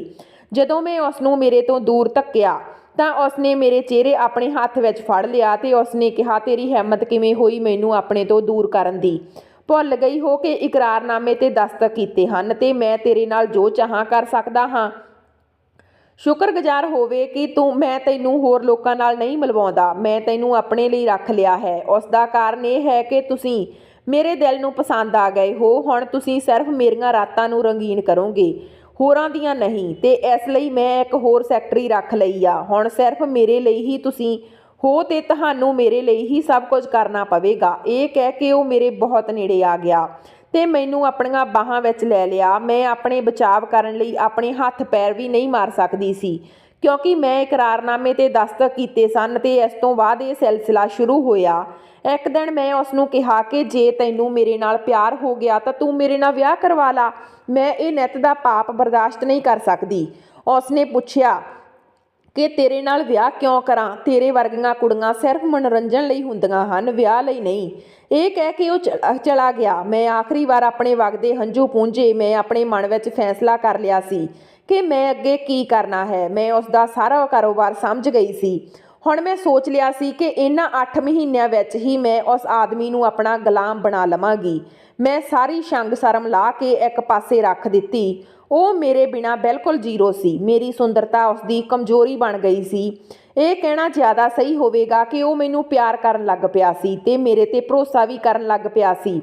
ਜਦੋਂ ਮੈਂ ਉਸਨੂੰ ਮੇਰੇ ਤੋਂ ਦੂਰ ਧੱਕਿਆ ਤਾਂ ਉਸਨੇ ਮੇਰੇ ਚਿਹਰੇ ਆਪਣੇ ਹੱਥ ਵਿੱਚ ਫੜ ਲਿਆ ਤੇ ਉਸਨੇ ਕਿਹਾ, ਤੇਰੀ ਹਿੰਮਤ ਕਿਵੇਂ ਹੋਈ ਮੈਨੂੰ ਆਪਣੇ ਤੋਂ ਦੂਰ ਕਰਨ ਦੀ? ਭੁੱਲ ਗਈ ਹੋ ਕਿ ਇਕਰਾਰਨਾਮੇ ਤੇ ਦਸਤਖਤ ਕੀਤੇ ਹਨ ਤੇ ਮੈਂ ਤੇਰੇ ਨਾਲ ਜੋ ਚਾਹਾਂ ਕਰ ਸਕਦਾ ਹਾਂ। ਸ਼ੁਕਰਗੁਜ਼ਾਰ ਹੋਵੇ ਕਿ ਮੈਂ ਤੈਨੂੰ ਹੋਰ ਲੋਕਾਂ ਨਾਲ ਨਹੀਂ ਮਿਲਵਾਉਂਦਾ। ਮੈਂ ਤੈਨੂੰ ਆਪਣੇ ਲਈ ਰੱਖ ਲਿਆ ਹੈ। ਉਸ ਦਾ ਕਾਰਨ ਇਹ ਹੈ ਕਿ ਤੁਸੀਂ ਮੇਰੇ ਦਿਲ ਨੂੰ ਪਸੰਦ ਆ ਗਏ ਹੋ। ਹੁਣ ਤੁਸੀਂ ਸਿਰਫ ਮੇਰੀਆਂ ਰਾਤਾਂ ਨੂੰ ਰੰਗੀਨ ਕਰੋਗੇ, ਹੋਰਾਂ ਦੀਆਂ ਨਹੀਂ। ਤੇ ਇਸ ਲਈ ਮੈਂ ਇੱਕ ਹੋਰ ਸੈਕਟਰੀ ਰੱਖ ਲਈ ਆ। ਹੁਣ ਸਿਰਫ ਮੇਰੇ ਲਈ ਹੀ ਤੁਸੀਂ ਹੋ ਤੇ ਤੁਹਾਨੂੰ ਮੇਰੇ ਲਈ ਹੀ ਸਭ ਕੁਝ ਕਰਨਾ ਪਵੇਗਾ। ਇਹ ਕਹਿ ਕੇ ਉਹ ਮੇਰੇ ਬਹੁਤ ਨੇੜੇ ਆ ਗਿਆ ਤੇ ਮੈਨੂੰ ਆਪਣੀਆਂ ਬਾਹਾਂ ਵਿੱਚ ਲੈ ਲਿਆ। ਮੈਂ ਆਪਣੇ ਬਚਾਵ ਕਰਨ ਲਈ ਆਪਣੇ ਹੱਥ ਪੈਰ ਵੀ ਨਹੀਂ ਮਾਰ ਸਕਦੀ ਸੀ ਕਿਉਂਕਿ ਮੈਂ ਇਕਰਾਰਨਾਮੇ ਤੇ ਦਸਤਖਤ ਕੀਤੇ ਸਨ ਤੇ ਇਸ ਤੋਂ ਬਾਅਦ ਇਹ ਸਿਲਸਿਲਾ ਸ਼ੁਰੂ ਹੋਇਆ। ਇੱਕ ਦਿਨ ਮੈਂ ਉਸਨੂੰ ਕਿਹਾ ਕਿ ਜੇ ਤੈਨੂੰ ਮੇਰੇ ਨਾਲ ਪਿਆਰ ਹੋ ਗਿਆ ਤਾਂ ਤੂੰ ਮੇਰੇ ਨਾਲ ਵਿਆਹ ਕਰਵਾ ਲਾ। ਮੈਂ ਇਹ ਨਿੱਤ ਦਾ ਪਾਪ ਬਰਦਾਸ਼ਤ ਨਹੀਂ ਕਰ ਸਕਦੀ। ਉਸਨੇ ਪੁੱਛਿਆ ਕਿ ਤੇਰੇ ਨਾਲ ਵਿਆਹ ਕਿਉਂ ਕਰਾਂ? ਤੇਰੇ ਵਰਗੀਆਂ ਕੁੜੀਆਂ ਸਿਰਫ ਮਨੋਰੰਜਨ ਲਈ ਹੁੰਦੀਆਂ ਹਨ, ਵਿਆਹ ਲਈ ਨਹੀਂ। ਇਹ ਕਹਿ ਕੇ ਉਹ ਚਲਾ ਗਿਆ। ਮੈਂ ਆਖਰੀ ਵਾਰ ਆਪਣੇ ਵਗਦੇ ਹੰਝੂ ਪੂੰਝੇ। ਮੈਂ ਆਪਣੇ ਮਨ ਵਿੱਚ ਫੈਸਲਾ ਕਰ ਲਿਆ ਸੀ ਕਿ ਮੈਂ ਅੱਗੇ ਕੀ ਕਰਨਾ ਹੈ। ਮੈਂ ਉਸ ਦਾ ਸਾਰਾ ਕਾਰੋਬਾਰ ਸਮਝ ਗਈ ਸੀ। ਹੁਣ ਮੈਂ ਸੋਚ ਲਿਆ ਸੀ ਕਿ ਇਹਨਾਂ 8 ਮਹੀਨਿਆਂ ਵਿੱਚ ਹੀ ਮੈਂ ਉਸ ਆਦਮੀ ਨੂੰ ਆਪਣਾ ਗੁਲਾਮ ਬਣਾ ਲਵਾਂਗੀ। ਮੈਂ ਸਾਰੀ ਸ਼ੰਗ ਸ਼ਰਮ ਲਾ ਕੇ ਇੱਕ ਪਾਸੇ ਰੱਖ ਦਿੱਤੀ। ਉਹ ਮੇਰੇ ਬਿਨਾਂ ਬਿਲਕੁਲ ਜ਼ੀਰੋ ਸੀ। ਮੇਰੀ ਸੁੰਦਰਤਾ ਉਸਦੀ ਕਮਜ਼ੋਰੀ ਬਣ ਗਈ ਸੀ। ਇਹ ਕਹਿਣਾ ਜ਼ਿਆਦਾ ਸਹੀ ਹੋਵੇਗਾ ਕਿ ਉਹ ਮੈਨੂੰ ਪਿਆਰ ਕਰਨ ਲੱਗ ਪਿਆ ਸੀ ਤੇ ਮੇਰੇ 'ਤੇ ਭਰੋਸਾ ਵੀ ਕਰਨ ਲੱਗ ਪਿਆ ਸੀ।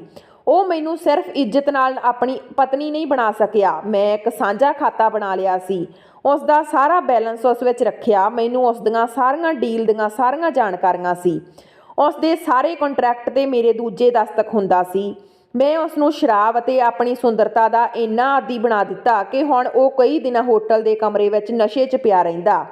ਉਹ ਮੈਨੂੰ ਸਿਰਫ ਇੱਜ਼ਤ ਨਾਲ ਆਪਣੀ ਪਤਨੀ ਨਹੀਂ ਬਣਾ ਸਕਿਆ, ਮੈਂ ਇੱਕ ਸਾਂਝਾ ਖਾਤਾ ਬਣਾ ਲਿਆ ਸੀ। ਉਸ ਦਾ ਸਾਰਾ ਬੈਲੈਂਸ ਉਸ ਵਿੱਚ ਰੱਖਿਆ। ਮੈਨੂੰ ਉਸ ਦੀਆਂ ਸਾਰੀਆਂ ਡੀਲ ਦੀਆਂ ਸਾਰੀਆਂ ਜਾਣਕਾਰੀਆਂ ਸੀ। ਉਸ ਦੇ ਸਾਰੇ ਕੰਟਰੈਕਟ 'ਤੇ ਮੇਰੇ ਦੂਜੇ ਦਸਤਖਤ ਹੁੰਦਾ ਸੀ। ਮੈਂ ਉਸ ਨੂੰ ਸ਼ਰਾਬ ਅਤੇ ਆਪਣੀ ਸੁੰਦਰਤਾ ਦਾ ਇੰਨਾ ਆਦੀ ਬਣਾ ਦਿੱਤਾ ਕਿ ਹੁਣ ਉਹ ਕਈ ਦਿਨ ਹੋਟਲ ਦੇ ਕਮਰੇ ਵਿੱਚ ਨਸ਼ੇ 'ਚ ਪਿਆ ਰਹਿੰਦਾ।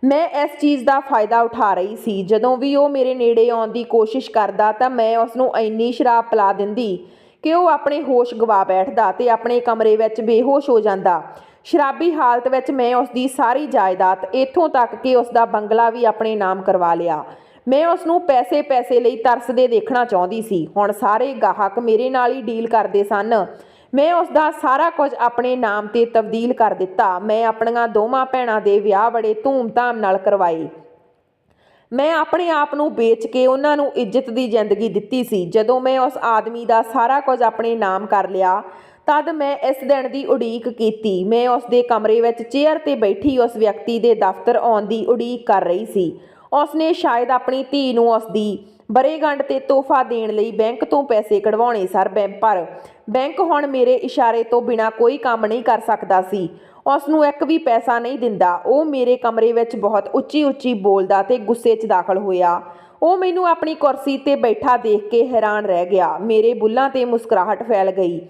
ਮੈਂ ਇਸ ਚੀਜ਼ ਦਾ ਫਾਇਦਾ ਉਠਾ ਰਹੀ ਸੀ। ਜਦੋਂ ਵੀ ਉਹ ਮੇਰੇ ਨੇੜੇ ਆਉਣ ਦੀ ਕੋਸ਼ਿਸ਼ ਕਰਦਾ ਤਾਂ ਮੈਂ ਉਸ ਨੂੰ ਇੰਨੀ ਸ਼ਰਾਬ ਪਿਲਾ ਦਿੰਦੀ ਕਿ ਉਹ ਆਪਣੇ ਹੋਸ਼ ਗਵਾ ਬੈਠਦਾ ਤੇ ਆਪਣੇ ਕਮਰੇ ਵਿੱਚ ਬੇਹੋਸ਼ ਹੋ ਜਾਂਦਾ। ਸ਼ਰਾਬੀ ਹਾਲਤ ਵਿੱਚ ਮੈਂ ਉਸ ਦੀ ਸਾਰੀ ਜਾਇਦਾਦ, ਇੱਥੋਂ ਤੱਕ ਕਿ ਉਸ ਦਾ ਬੰਗਲਾ ਵੀ ਆਪਣੇ ਨਾਮ ਕਰਵਾ ਲਿਆ। ਮੈਂ ਉਸ ਨੂੰ ਪੈਸੇ ਲਈ ਤਰਸਦੇ ਦੇਖਣਾ ਚਾਹੁੰਦੀ ਸੀ। ਹੁਣ ਸਾਰੇ ਗਾਹਕ ਮੇਰੇ ਨਾਲ ਹੀ ਡੀਲ ਕਰਦੇ ਸਨ। ਮੈਂ ਉਸ ਦਾ ਸਾਰਾ ਕੁਝ ਆਪਣੇ ਨਾਮ 'ਤੇ ਤਬਦੀਲ ਕਰ ਦਿੱਤਾ। ਮੈਂ ਆਪਣੀਆਂ ਦੋਵਾਂ ਭੈਣਾਂ ਦੇ ਵਿਆਹ ਬੜੇ ਧੂਮ-ਧਾਮ ਨਾਲ ਕਰਵਾਏ। ਮੈਂ ਆਪਣੇ ਆਪ ਨੂੰ ਵੇਚ ਕੇ ਉਹਨਾਂ ਨੂੰ ਇੱਜ਼ਤ ਦੀ ਜ਼ਿੰਦਗੀ ਦਿੱਤੀ ਸੀ। ਜਦੋਂ ਮੈਂ ਉਸ ਆਦਮੀ ਦਾ ਸਾਰਾ ਕੁਝ ਆਪਣੇ ਨਾਮ ਕਰ ਲਿਆ ਤਦ ਮੈਂ ਇਸ ਦਿਨ ਦੀ ਉਡੀਕ ਕੀਤੀ। ਮੈਂ ਉਸ ਦੇ ਕਮਰੇ ਵਿੱਚ ਚੇਅਰ 'ਤੇ ਬੈਠੀ ਉਸ ਵਿਅਕਤੀ ਦੇ ਦਫ਼ਤਰ ਆਉਣ ਦੀ ਉਡੀਕ ਕਰ ਰਹੀ ਸੀ। ਉਸਨੇ ਸ਼ਾਇਦ ਆਪਣੀ ਧੀ ਨੂੰ ਉਸ ਦੀ ਵਰ੍ਹੇਗੰਢ 'ਤੇ ਤੋਹਫ਼ਾ ਦੇਣ ਲਈ ਬੈਂਕ ਤੋਂ ਪੈਸੇ ਕਢਵਾਉਣੇ ਸਨ, ਪਰ ਬੈਂਕ ਹੁਣ ਮੇਰੇ ਇਸ਼ਾਰੇ ਤੋਂ ਬਿਨਾਂ ਕੋਈ ਕੰਮ ਨਹੀਂ ਕਰ ਸਕਦਾ ਸੀ। ਉਸ ਨੂੰ ਇੱਕ ਵੀ ਪੈਸਾ ਨਹੀਂ ਦਿੰਦਾ। ਉਹ ਮੇਰੇ ਕਮਰੇ ਵਿੱਚ ਬਹੁਤ ਉੱਚੀ ਬੋਲਦਾ ਤੇ ਗੁੱਸੇ 'ਚ ਦਾਖਲ ਹੋਇਆ। ਉਹ ਮੈਨੂੰ ਆਪਣੀ ਕੁਰਸੀ 'ਤੇ ਬੈਠਾ ਦੇਖ ਕੇ ਹੈਰਾਨ ਰਹਿ ਗਿਆ। ਮੇਰੇ ਬੁੱਲ੍ਹਾਂ 'ਤੇ ਮੁਸਕਰਾਹਟ ਫੈਲ ਗਈ।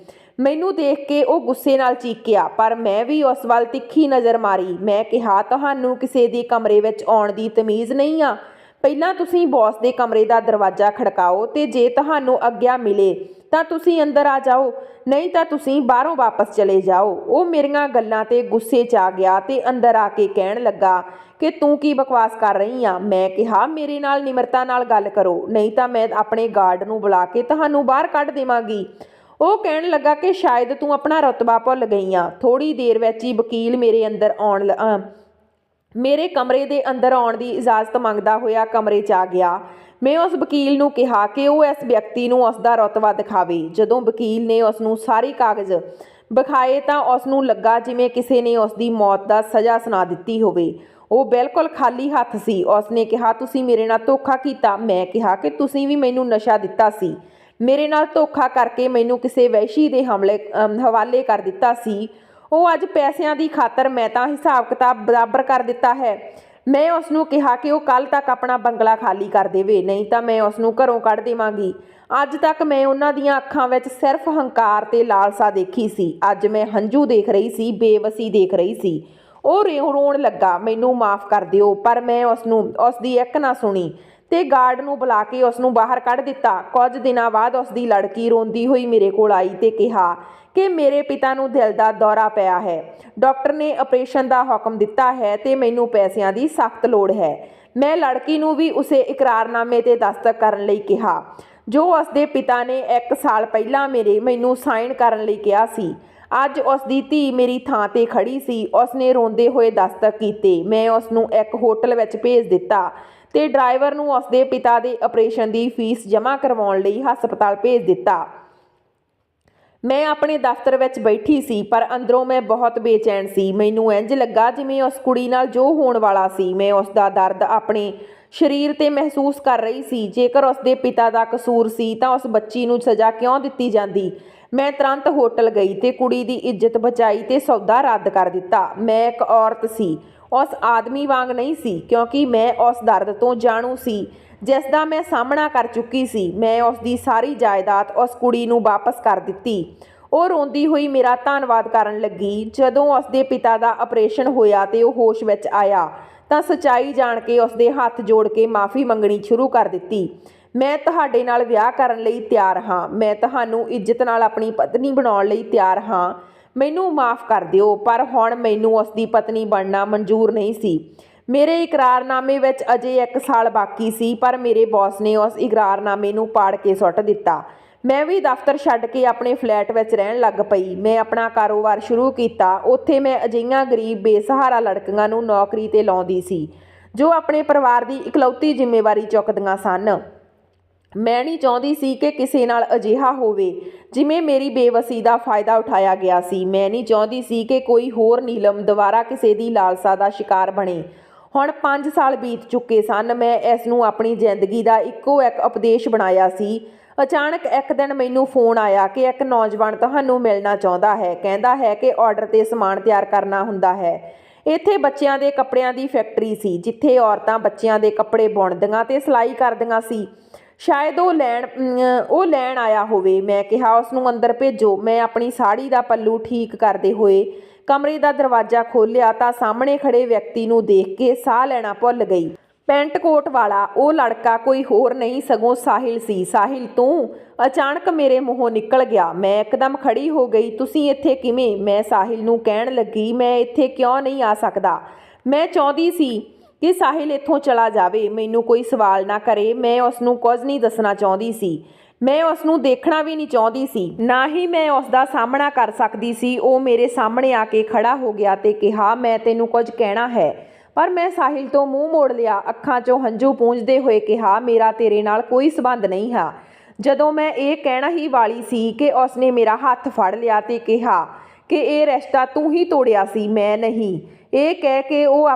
ਮੈਨੂੰ ਦੇਖ ਕੇ ਉਹ ਗੁੱਸੇ ਨਾਲ ਚੀਕਿਆ, ਪਰ ਮੈਂ ਵੀ ਉਸ ਵੱਲ ਤਿੱਖੀ ਨਜ਼ਰ ਮਾਰੀ। ਮੈਂ ਕਿਹਾ, ਤੁਹਾਨੂੰ ਕਿਸੇ ਦੇ ਕਮਰੇ ਵਿੱਚ ਆਉਣ ਦੀ ਤਮੀਜ਼ ਨਹੀਂ ਆ? ਪਹਿਲਾਂ ਤੁਸੀਂ ਬੌਸ ਦੇ ਕਮਰੇ ਦਾ ਦਰਵਾਜ਼ਾ ਖੜਕਾਓ ਤੇ ਜੇ ਤੁਹਾਨੂੰ ਆਗਿਆ ਮਿਲੇ ਤਾਂ ਤੁਸੀਂ ਅੰਦਰ ਆ ਜਾਓ, ਨਹੀਂ ਤਾਂ ਤੁਸੀਂ ਬਾਹਰੋਂ ਵਾਪਸ ਚਲੇ ਜਾਓ। ਉਹ ਮੇਰੀਆਂ ਗੱਲਾਂ 'ਤੇ ਗੁੱਸੇ 'ਚ ਆ ਗਿਆ ਤੇ ਅੰਦਰ ਆ ਕੇ ਕਹਿਣ ਲੱਗਾ ਕਿ ਤੂੰ ਕੀ ਬਕਵਾਸ ਕਰ ਰਹੀ ਆ? ਮੈਂ ਕਿਹਾ, ਮੇਰੇ ਨਾਲ ਨਿਮਰਤਾ ਨਾਲ ਗੱਲ ਕਰੋ, ਨਹੀਂ ਤਾਂ ਮੈਂ ਆਪਣੇ ਗਾਰਡ ਨੂੰ ਬੁਲਾ ਕੇ ਤੁਹਾਨੂੰ ਬਾਹਰ ਕੱਢ ਦੇਵਾਂਗੀ। ਉਹ ਕਹਿਣ ਲੱਗਾ ਕਿ ਸ਼ਾਇਦ ਤੂੰ ਆਪਣਾ ਰੁਤਬਾ ਭੁੱਲ ਗਈ ਆ। ਥੋੜ੍ਹੀ ਦੇਰ ਵਿੱਚ ਹੀ ਵਕੀਲ ਮੇਰੇ ਕਮਰੇ ਦੇ ਅੰਦਰ ਆਉਣ ਦੀ ਇਜਾਜ਼ਤ ਮੰਗਦਾ ਹੋਇਆ ਕਮਰੇ 'ਚ ਆ ਗਿਆ। ਮੈਂ ਉਸ ਵਕੀਲ ਨੂੰ ਕਿਹਾ ਕਿ ਉਹ ਇਸ ਵਿਅਕਤੀ ਨੂੰ ਉਸ ਦਾ ਰੁਤਬਾ ਦਿਖਾਵੇ। ਜਦੋਂ ਵਕੀਲ ਨੇ ਉਸ ਨੂੰ ਸਾਰੇ ਕਾਗਜ਼ ਵਿਖਾਏ ਤਾਂ ਉਸ ਨੂੰ ਲੱਗਾ ਜਿਵੇਂ ਕਿਸੇ ਨੇ ਉਸ ਦੀ ਮੌਤ ਦਾ ਸਜ਼ਾ ਸੁਣਾ ਦਿੱਤੀ ਹੋਵੇ। ਉਹ ਬਿਲਕੁਲ ਖਾਲੀ ਹੱਥ ਸੀ। ਉਸ ਨੇ ਕਿਹਾ, ਤੁਸੀਂ ਮੇਰੇ ਨਾਲ ਧੋਖਾ ਕੀਤਾ। ਮੈਂ ਕਿਹਾ ਕਿ ਤੁਸੀਂ ਵੀ ਮੈਨੂੰ ਨਸ਼ਾ ਦਿੱਤਾ ਸੀ। ਮੇਰੇ ਨਾਲ ਧੋਖਾ ਕਰਕੇ ਮੈਨੂੰ ਕਿਸੇ ਵਹਿਸ਼ੀ ਦੇ ਹਵਾਲੇ ਕਰ ਦਿੱਤਾ ਸੀ। ਉਹ ਅੱਜ ਪੈਸਿਆਂ ਦੀ ਖਾਤਰ ਮੈਂ ਤਾਂ ਹਿਸਾਬ ਕਿਤਾਬ ਬਰਾਬਰ ਕਰ ਦਿੱਤਾ ਹੈ। ਮੈਂ ਉਸ ਨੂੰ ਕਿਹਾ ਕਿ ਉਹ ਕੱਲ੍ਹ ਤੱਕ ਆਪਣਾ ਬੰਗਲਾ ਖਾਲੀ ਕਰ ਦੇਵੇ, ਨਹੀਂ ਤਾਂ ਮੈਂ ਉਸ ਨੂੰ ਘਰੋਂ ਕੱਢ ਦੇਵਾਂਗੀ। ਅੱਜ ਤੱਕ ਮੈਂ ਉਹਨਾਂ ਦੀਆਂ ਅੱਖਾਂ ਵਿੱਚ ਸਿਰਫ ਹੰਕਾਰ ਤੇ ਲਾਲਸਾ ਦੇਖੀ ਸੀ। ਅੱਜ ਮੈਂ ਹੰਝੂ ਦੇਖ ਰਹੀ ਸੀ, ਬੇਵਸੀ ਦੇਖ ਰਹੀ ਸੀ। ਉਹ ਰੋਣ ਲੱਗਾ, ਮੈਨੂੰ ਮਾਫ਼ ਕਰ ਦਿਓ, ਪਰ ਮੈਂ ਉਸ ਦੀ ਇੱਕ ਨਾ ਸੁਣੀ ਤੇ ਗਾਰਡ ਨੂੰ ਬੁਲਾ ਕੇ ਉਸ ਨੂੰ ਬਾਹਰ ਕੱਢ ਦਿੱਤਾ। ਕੁਝ ਦਿਨਾਂ ਬਾਅਦ ਉਸ ਦੀ ਲੜਕੀ ਰੋਂਦੀ ਹੋਈ ਮੇਰੇ ਕੋਲ ਆਈ ਤੇ ਕਿਹਾ ਕਿ ਮੇਰੇ ਪਿਤਾ ਨੂੰ ਦਿਲ ਦਾ ਦੌਰਾ ਪਿਆ ਹੈ। ਡਾਕਟਰ ਨੇ ਆਪਰੇਸ਼ਨ ਦਾ ਹੁਕਮ ਦਿੱਤਾ ਹੈ ਤੇ ਮੈਨੂੰ ਪੈਸਿਆਂ ਦੀ ਸਖਤ ਲੋੜ ਹੈ। ਮੈਂ ਲੜਕੀ ਨੂੰ ਵੀ ਉਸੇ ਇਕਰਾਰਨਾਮੇ ਤੇ ਦਸਤਖਤ ਕਰਨ ਲਈ ਕਿਹਾ ਜੋ ਉਸ ਦੇ ਪਿਤਾ ਨੇ 1 ਸਾਲ ਪਹਿਲਾਂ ਮੈਨੂੰ ਸਾਈਨ ਕਰਨ ਲਈ ਕਿਹਾ ਸੀ। ਅੱਜ ਉਸ ਦੀ ਧੀ ਮੇਰੀ ਥਾਂ ਤੇ ਖੜੀ ਸੀ। ਉਸ ਨੇ ਰੋਂਦੇ ਹੋਏ ਦਸਤਖਤ ਕੀਤੇ। ਮੈਂ ਉਸ ਨੂੰ ਇੱਕ ਹੋਟਲ ਵਿੱਚ ਭੇਜ ਦਿੱਤਾ ਤੇ ਡਰਾਈਵਰ ਨੂੰ ਉਸ ਦੇ ਪਿਤਾ ਦੇ ਆਪਰੇਸ਼ਨ ਦੀ ਫੀਸ ਜਮ੍ਹਾਂ ਕਰਵਾਉਣ ਲਈ ਹਸਪਤਾਲ ਭੇਜ ਦਿੱਤਾ। ਮੈਂ ਆਪਣੇ ਦਫ਼ਤਰ ਵਿੱਚ ਬੈਠੀ ਸੀ, ਪਰ ਅੰਦਰੋਂ ਮੈਂ ਬਹੁਤ ਬੇਚੈਨ ਸੀ। ਮੈਨੂੰ ਇੰਜ ਲੱਗਾ ਜਿਵੇਂ ਉਸ ਕੁੜੀ ਨਾਲ ਜੋ ਹੋਣ ਵਾਲਾ ਸੀ, ਮੈਂ ਉਸ ਦਾ ਦਰਦ ਆਪਣੇ ਸਰੀਰ ਤੇ ਮਹਿਸੂਸ ਕਰ ਰਹੀ ਸੀ। ਜੇਕਰ ਉਸ ਦੇ ਪਿਤਾ ਦਾ ਕਸੂਰ ਸੀ ਤਾਂ ਉਸ ਬੱਚੀ ਨੂੰ ਸਜ਼ਾ ਕਿਉਂ ਦਿੱਤੀ ਜਾਂਦੀ। ਮੈਂ ਤੁਰੰਤ ਹੋਟਲ ਗਈ ਤੇ ਕੁੜੀ ਦੀ ਇੱਜ਼ਤ ਬਚਾਈ ਤੇ ਸੌਦਾ ਰੱਦ ਕਰ ਦਿੱਤਾ। ਮੈਂ ਇੱਕ ਔਰਤ ਸੀ, ਉਸ ਆਦਮੀ ਵਾਂਗ ਨਹੀਂ ਸੀ, ਕਿਉਂਕਿ ਮੈਂ ਉਸ ਦਰਦ ਤੋਂ ਜਾਣੂ ਸੀ ਜਿਸ ਦਾ ਮੈਂ ਸਾਹਮਣਾ ਕਰ ਚੁੱਕੀ ਸੀ। ਮੈਂ ਉਸ ਦੀ ਸਾਰੀ ਜਾਇਦਾਦ ਉਸ ਕੁੜੀ ਨੂੰ ਵਾਪਸ ਕਰ ਦਿੱਤੀ। ਉਹ ਰੋਂਦੀ ਹੋਈ ਮੇਰਾ ਧੰਨਵਾਦ ਕਰਨ ਲੱਗੀ। ਜਦੋਂ ਉਸ ਦੇ ਪਿਤਾ ਦਾ ਆਪਰੇਸ਼ਨ ਹੋਇਆ ਤੇ ਉਹ ਹੋਸ਼ ਵਿੱਚ ਆਇਆ ਤਾਂ ਸੱਚਾਈ ਜਾਣ ਕੇ ਉਸ ਦੇ ਹੱਥ ਜੋੜ ਕੇ ਮਾਫ਼ੀ ਮੰਗਣੀ ਸ਼ੁਰੂ ਕਰ ਦਿੱਤੀ। ਮੈਂ ਤੁਹਾਡੇ ਨਾਲ ਵਿਆਹ ਕਰਨ ਲਈ ਤਿਆਰ ਹਾਂ। ਮੈਂ ਤੁਹਾਨੂੰ ਇੱਜ਼ਤ ਨਾਲ ਆਪਣੀ ਪਤਨੀ ਬਣਾਉਣ ਲਈ ਤਿਆਰ ਹਾਂ। ਮੈਨੂੰ ਮਾਫ਼ ਕਰ ਦਿਓ, ਪਰ ਹੁਣ ਮੈਨੂੰ ਉਸ ਦੀ ਪਤਨੀ ਬਣਨਾ ਮਨਜ਼ੂਰ ਨਹੀਂ ਸੀ। ਮੇਰੇ ਇਕਰਾਰਨਾਮੇ ਵਿੱਚ ਅਜੇ 1 ਸਾਲ ਬਾਕੀ ਸੀ, ਪਰ ਮੇਰੇ ਬੌਸ ਨੇ ਉਸ ਇਕਰਾਰਨਾਮੇ ਨੂੰ ਪਾੜ ਕੇ ਸੁੱਟ ਦਿੱਤਾ। ਮੈਂ ਵੀ ਦਫ਼ਤਰ ਛੱਡ ਕੇ ਆਪਣੇ ਫਲੈਟ ਵਿੱਚ ਰਹਿਣ ਲੱਗ ਪਈ। ਮੈਂ ਆਪਣਾ ਕਾਰੋਬਾਰ ਸ਼ੁਰੂ ਕੀਤਾ। ਉੱਥੇ ਮੈਂ ਅਜਿਹੀਆਂ ਗਰੀਬ ਬੇਸਹਾਰਾ ਲੜਕੀਆਂ ਨੂੰ ਨੌਕਰੀ ਤੇ ਲਾਉਂਦੀ ਸੀ ਜੋ ਆਪਣੇ ਪਰਿਵਾਰ ਦੀ ਇਕਲੌਤੀ ਜ਼ਿੰਮੇਵਾਰੀ ਚੁੱਕਦੀਆਂ ਸਨ। ਮੈਂ ਨਹੀਂ ਚਾਹੁੰਦੀ ਸੀ ਕਿ ਕਿਸੇ ਨਾਲ ਅਜਿਹਾ ਹੋਵੇ ਜਿਵੇਂ ਮੇਰੀ ਬੇਵਸੀ ਦਾ ਫਾਇਦਾ ਉਠਾਇਆ ਗਿਆ ਸੀ। ਮੈਂ ਨਹੀਂ ਚਾਹੁੰਦੀ ਸੀ ਕਿ ਕੋਈ ਹੋਰ ਨੀਲਮ ਦੁਬਾਰਾ ਕਿਸੇ ਦੀ ਲਾਲਸਾ ਦਾ ਸ਼ਿਕਾਰ ਬਣੇ। ਹੁਣ 5 ਸਾਲ ਬੀਤ ਚੁੱਕੇ ਸਨ। ਮੈਂ ਇਸ ਨੂੰ ਆਪਣੀ ਜ਼ਿੰਦਗੀ ਦਾ ਇੱਕੋ ਇੱਕ ਉਪਦੇਸ਼ ਬਣਾਇਆ ਸੀ। ਅਚਾਨਕ ਇੱਕ ਦਿਨ ਮੈਨੂੰ ਫੋਨ ਆਇਆ ਕਿ ਇੱਕ ਨੌਜਵਾਨ ਤੁਹਾਨੂੰ ਮਿਲਣਾ ਚਾਹੁੰਦਾ ਹੈ। ਕਹਿੰਦਾ ਹੈ ਕਿ ਆਰਡਰ 'ਤੇ ਸਮਾਨ ਤਿਆਰ ਕਰਨਾ ਹੁੰਦਾ ਹੈ। ਇੱਥੇ ਬੱਚਿਆਂ ਦੇ ਕੱਪੜਿਆਂ ਦੀ ਫੈਕਟਰੀ ਸੀ ਜਿੱਥੇ ਔਰਤਾਂ ਬੱਚਿਆਂ ਦੇ ਕੱਪੜੇ ਬੁਣਦੀਆਂ ਤੇ ਸਿਲਾਈ ਕਰਦੀਆਂ ਸੀ। ਸ਼ਾਇਦ ਉਹ ਲੈਣ ਆਇਆ ਹੋਵੇ। ਮੈਂ ਕਿਹਾ ਉਸ ਨੂੰ ਅੰਦਰ ਭੇਜੋ। ਮੈਂ ਆਪਣੀ ਸਾੜੀ ਦਾ ਪੱਲੂ ਠੀਕ ਕਰਦੇ ਹੋਏ ਕਮਰੇ ਦਾ ਦਰਵਾਜ਼ਾ ਖੋਲ੍ਹਿਆ ਤਾਂ ਸਾਹਮਣੇ ਖੜੇ ਵਿਅਕਤੀ ਨੂੰ ਦੇਖ ਕੇ ਸਾਹ ਲੈਣਾ ਭੁੱਲ ਗਈ। ਪੈਂਟ ਕੋਟ ਵਾਲਾ ਉਹ ਲੜਕਾ ਕੋਈ ਹੋਰ ਨਹੀਂ ਸਗੋਂ ਸਾਹਿਲ ਸੀ। ਸਾਹਿਲ, ਤੂੰ? ਅਚਾਨਕ ਮੇਰੇ ਮੂੰਹੋਂ ਨਿਕਲ ਗਿਆ। ਮੈਂ ਇੱਕਦਮ ਖੜੀ ਹੋ ਗਈ। ਤੁਸੀਂ ਇੱਥੇ ਕਿਵੇਂ? ਮੈਂ ਸਾਹਿਲ ਨੂੰ ਕਹਿਣ ਲੱਗੀ, ਮੈਂ ਇੱਥੇ ਕਿਉਂ ਨਹੀਂ ਆ ਸਕਦਾ। ਮੈਂ ਚਾਹੁੰਦੀ ਸੀ ਕਿ ਸਾਹਿਲ ਇੱਥੋਂ ਚਲਾ ਜਾਵੇ, ਮੈਨੂੰ ਕੋਈ ਸਵਾਲ ਨਾ ਕਰੇ। ਮੈਂ ਉਸ ਨੂੰ ਕੁਝ ਨਹੀਂ ਦੱਸਣਾ ਚਾਹੁੰਦੀ ਸੀ। ਮੈਂ ਉਸ ਨੂੰ ਦੇਖਣਾ ਵੀ ਨਹੀਂ ਚਾਹੁੰਦੀ ਸੀ, ਨਾ ਹੀ ਮੈਂ ਉਸ ਦਾ ਸਾਹਮਣਾ ਕਰ ਸਕਦੀ ਸੀ। ਉਹ ਮੇਰੇ ਸਾਹਮਣੇ ਆ ਕੇ ਖੜਾ ਹੋ ਗਿਆ ਤੇ ਕਿਹਾ, ਮੈਂ ਤੈਨੂੰ ਕੁਝ ਕਹਿਣਾ ਹੈ। ਪਰ ਮੈਂ ਸਾਹਿਲ ਤੋਂ ਮੂੰਹ ਮੋੜ ਲਿਆ, ਅੱਖਾਂ 'ਚੋਂ ਹੰਝੂ ਪੂੰਝਦੇ ਹੋਏ ਕਿਹਾ, ਮੇਰਾ ਤੇਰੇ ਨਾਲ ਕੋਈ ਸਬੰਧ ਨਹੀਂ ਹੈ। ਜਦੋਂ ਮੈਂ ਇਹ ਕਹਿਣਾ ਹੀ ਵਾਲੀ ਸੀ ਕਿ ਉਸ ਨੇ ਮੇਰਾ ਹੱਥ ਫੜ ਲਿਆ ਤੇ ਕਿਹਾ ਕਿ ਇਹ ਰਿਸ਼ਤਾ ਤੂੰ ਹੀ ਤੋੜਿਆ ਸੀ, ਮੈਂ ਨਹੀਂ। ਇਹ ਕਹਿ ਕੇ ਉਹ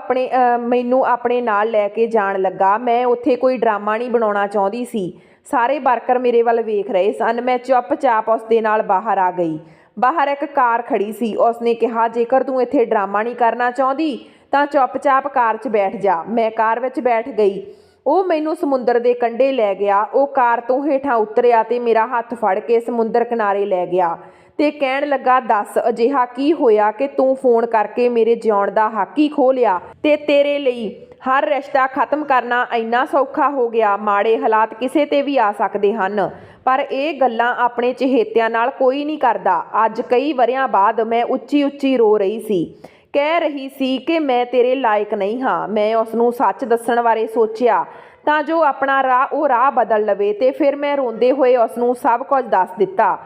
ਮੈਨੂੰ ਆਪਣੇ ਨਾਲ ਲੈ ਕੇ ਜਾਣ ਲੱਗਾ। ਮੈਂ ਉੱਥੇ ਕੋਈ ਡਰਾਮਾ ਨਹੀਂ ਬਣਾਉਣਾ ਚਾਹੁੰਦੀ ਸੀ। ਸਾਰੇ ਵਰਕਰ ਮੇਰੇ ਵੱਲ ਵੇਖ ਰਹੇ ਸਨ। ਮੈਂ ਚੁੱਪਚਾਪ ਉਸ ਦੇ ਨਾਲ ਬਾਹਰ ਆ ਗਈ। ਬਾਹਰ ਇੱਕ ਕਾਰ ਖੜੀ ਸੀ। ਉਸ ਨੇ ਕਿਹਾ, ਜੇਕਰ ਤੂੰ ਇੱਥੇ ਡਰਾਮਾ ਨਹੀਂ ਕਰਨਾ ਚਾਹੁੰਦੀ ਤਾਂ ਚੁੱਪਚਾਪ ਕਾਰ 'ਚ ਬੈਠ ਜਾ। ਮੈਂ ਕਾਰ ਵਿੱਚ ਬੈਠ ਗਈ। ਉਹ ਮੈਨੂੰ ਸਮੁੰਦਰ ਦੇ ਕੰਢੇ ਲੈ ਗਿਆ। ਉਹ ਕਾਰ ਤੋਂ ਹੇਠਾਂ ਉਤਰਿਆ ਤੇ ਮੇਰਾ ਹੱਥ ਫੜ ਕੇ ਸਮੁੰਦਰ ਕਿਨਾਰੇ ਲੈ ਗਿਆ ਤੇ ਕਹਿਣ ਲੱਗਾ, ਦੱਸ ਅਜਿਹਾ ਕੀ ਹੋਇਆ ਕਿ ਤੂੰ ਫੋਨ ਕਰਕੇ ਮੇਰੇ ਜਿਉਣ ਦਾ ਹੱਕ ਹੀ ਖੋਹ ਲਿਆ ਤੇ ਤੇਰੇ ਲਈ ਹਰ ਰਿਸ਼ਤਾ ਖਤਮ ਕਰਨਾ ਇੰਨਾ ਸੌਖਾ ਹੋ ਗਿਆ। ਮਾੜੇ ਹਾਲਾਤ ਕਿਸੇ ਤੇ ਵੀ ਆ ਸਕਦੇ ਹਨ, ਪਰ ਇਹ ਗੱਲਾਂ ਆਪਣੇ ਚਹੇਤਿਆਂ ਨਾਲ ਕੋਈ ਨਹੀਂ ਕਰਦਾ। ਅੱਜ ਕਈ ਵਰ੍ਹਿਆਂ ਬਾਅਦ ਮੈਂ ਉੱਚੀ ਉੱਚੀ ਰੋ ਰਹੀ ਸੀ, ਕਹਿ ਰਹੀ ਸੀ ਕਿ ਮੈਂ ਤੇਰੇ ਲਾਇਕ ਨਹੀਂ ਹਾਂ। ਮੈਂ ਉਸ ਨੂੰ ਸੱਚ ਦੱਸਣ ਬਾਰੇ ਸੋਚਿਆ ਤਾਂ ਜੋ ਆਪਣਾ ਰਾਹ ਬਦਲ ਲਵੇ ਤੇ ਫਿਰ ਮੈਂ ਰੋਂਦੇ ਹੋਏ ਉਸ ਨੂੰ ਸਭ ਕੁਝ ਦੱਸ ਦਿੱਤਾ।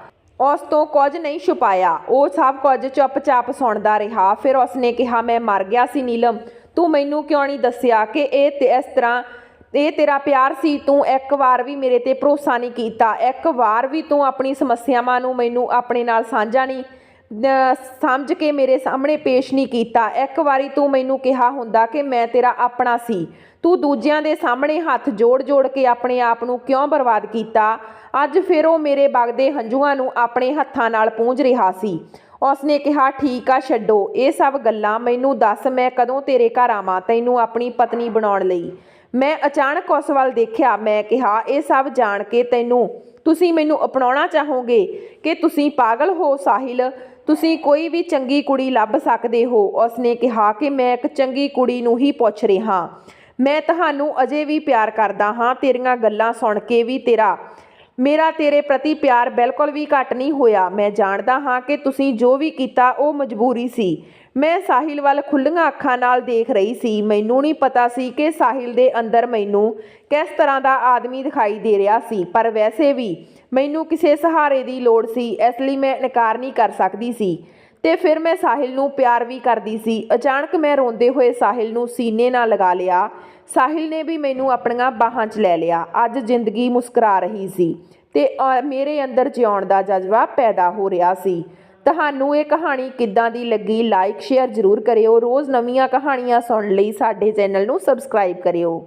ਉਸ ਤੋਂ ਕੁਝ ਨਹੀਂ ਛੁਪਾਇਆ। ਉਹ ਸਭ ਕੁਝ ਚੁੱਪਚਾਪ ਸੁਣਦਾ ਰਿਹਾ। ਫਿਰ ਉਸ ਨੇ ਕਿਹਾ, ਮੈਂ ਮਰ ਗਿਆ ਸੀ ਨੀਲਮ, ਤੂੰ ਮੈਨੂੰ ਕਿਉਂ ਨਹੀਂ ਦੱਸਿਆ ਕਿ ਇਹ ਤੇਰਾ ਪਿਆਰ ਸੀ। ਤੂੰ ਇੱਕ ਵਾਰ ਵੀ ਮੇਰੇ ਤੇ ਭਰੋਸਾ ਨਹੀਂ ਕੀਤਾ। ਇੱਕ ਵਾਰ ਵੀ ਤੂੰ ਆਪਣੀ ਸਮੱਸਿਆਵਾਂ ਨੂੰ ਮੈਨੂੰ ਆਪਣੇ ਨਾਲ ਸਾਂਝਾ ਨਹੀਂ ਸਮਝ ਕੇ ਮੇਰੇ ਸਾਹਮਣੇ ਪੇਸ਼ ਨਹੀਂ ਕੀਤਾ। ਇੱਕ ਵਾਰੀ ਤੂੰ ਮੈਨੂੰ ਕਿਹਾ ਹੁੰਦਾ ਕਿ ਮੈਂ ਤੇਰਾ ਆਪਣਾ ਸੀ। ਤੂੰ ਦੂਜਿਆਂ ਦੇ ਸਾਹਮਣੇ ਹੱਥ ਜੋੜ ਕੇ ਆਪਣੇ ਆਪ ਨੂੰ ਕਿਉਂ ਬਰਬਾਦ ਕੀਤਾ? ਅੱਜ ਫਿਰ ਉਹ ਮੇਰੇ ਵਗਦੇ ਹੰਝੂਆਂ ਨੂੰ ਆਪਣੇ ਹੱਥਾਂ ਨਾਲ ਪੂੰਝ ਰਿਹਾ ਸੀ। ਉਸਨੇ ਕਿਹਾ, ਠੀਕ ਆ, ਛੱਡੋ ਇਹ ਸਭ ਗੱਲਾਂ। ਮੈਨੂੰ ਦੱਸ, ਮੈਂ ਕਦੋਂ ਤੇਰੇ ਘਰ ਆਵਾਂ ਤੈਨੂੰ ਆਪਣੀ ਪਤਨੀ ਬਣਾਉਣ ਲਈ? ਮੈਂ ਅਚਾਨਕ ਉਸ ਵੱਲ ਦੇਖਿਆ। ਮੈਂ ਕਿਹਾ, ਇਹ ਸਭ ਜਾਣ ਕੇ ਤੁਸੀਂ ਮੈਨੂੰ ਅਪਣਾਉਣਾ ਚਾਹੋਗੇ ਕਿ ਤੁਸੀਂ ਪਾਗਲ ਹੋ ਸਾਹਿਲ? ਤੁਸੀਂ ਕੋਈ ਵੀ ਚੰਗੀ ਕੁੜੀ ਲੱਭ ਸਕਦੇ ਹੋ। ਉਸਨੇ ਕਿਹਾ ਕਿ ਮੈਂ ਇੱਕ ਚੰਗੀ ਕੁੜੀ ਨੂੰ ਹੀ ਪੁੱਛ ਰਿਹਾ। ਮੈਂ ਤੁਹਾਨੂੰ ਅਜੇ ਵੀ ਪਿਆਰ ਕਰਦਾ ਹਾਂ। ਤੇਰੀਆਂ ਗੱਲਾਂ ਸੁਣ ਕੇ ਵੀ ਮੇਰਾ ਤੇਰੇ ਪ੍ਰਤੀ ਪਿਆਰ ਬਿਲਕੁਲ ਵੀ ਘੱਟ ਨਹੀਂ ਹੋਇਆ। ਮੈਂ ਜਾਣਦਾ ਹਾਂ ਕਿ ਤੁਸੀਂ ਜੋ ਵੀ ਕੀਤਾ ਉਹ ਮਜਬੂਰੀ ਸੀ। ਮੈਂ ਸਾਹਿਲ ਵੱਲ ਖੁੱਲ੍ਹੀਆਂ ਅੱਖਾਂ ਨਾਲ ਦੇਖ ਰਹੀ ਸੀ। ਮੈਨੂੰ ਨਹੀਂ ਪਤਾ ਸੀ ਕਿ ਸਾਹਿਲ ਦੇ ਅੰਦਰ ਮੈਨੂੰ ਕਿਸ ਤਰ੍ਹਾਂ ਦਾ ਆਦਮੀ ਦਿਖਾਈ ਦੇ ਰਿਹਾ ਸੀ, ਪਰ ਵੈਸੇ ਵੀ ਮੈਨੂੰ ਕਿਸੇ ਸਹਾਰੇ ਦੀ ਲੋੜ ਸੀ, ਇਸ ਲਈ ਮੈਂ ਇਨਕਾਰ ਨਹੀਂ ਕਰ ਸਕਦੀ ਸੀ ਤੇ ਫਿਰ ਮੈਂ ਸਾਹਿਲ ਨੂੰ ਪਿਆਰ ਵੀ ਕਰਦੀ ਸੀ। ਅਚਾਨਕ ਮੈਂ ਰੋਂਦੇ ਹੋਏ ਸਾਹਿਲ ਨੂੰ ਸੀਨੇ ਨਾਲ ਲਗਾ ਲਿਆ। ਸਾਹਿਲ ਨੇ ਵੀ ਮੈਨੂੰ ਆਪਣੀਆਂ ਬਾਹਾਂ 'ਚ ਲੈ ਲਿਆ। ਅੱਜ ਜ਼ਿੰਦਗੀ ਮੁਸਕਰਾ ਰਹੀ ਸੀ ਤੇ ਮੇਰੇ ਅੰਦਰ ਜਿਉਣ ਦਾ ਜਜ਼ਬਾ ਪੈਦਾ ਹੋ ਰਿਹਾ ਸੀ। ਤੁਹਾਨੂੰ ਇਹ ਕਹਾਣੀ ਕਿੱਦਾਂ ਦੀ ਲੱਗੀ? ਲਾਈਕ ਸ਼ੇਅਰ ਜ਼ਰੂਰ ਕਰਿਓ। ਰੋਜ਼ ਨਵੀਆਂ ਕਹਾਣੀਆਂ ਸੁਣਨ ਲਈ ਸਾਡੇ ਚੈਨਲ ਨੂੰ ਸਬਸਕ੍ਰਾਈਬ ਕਰਿਓ।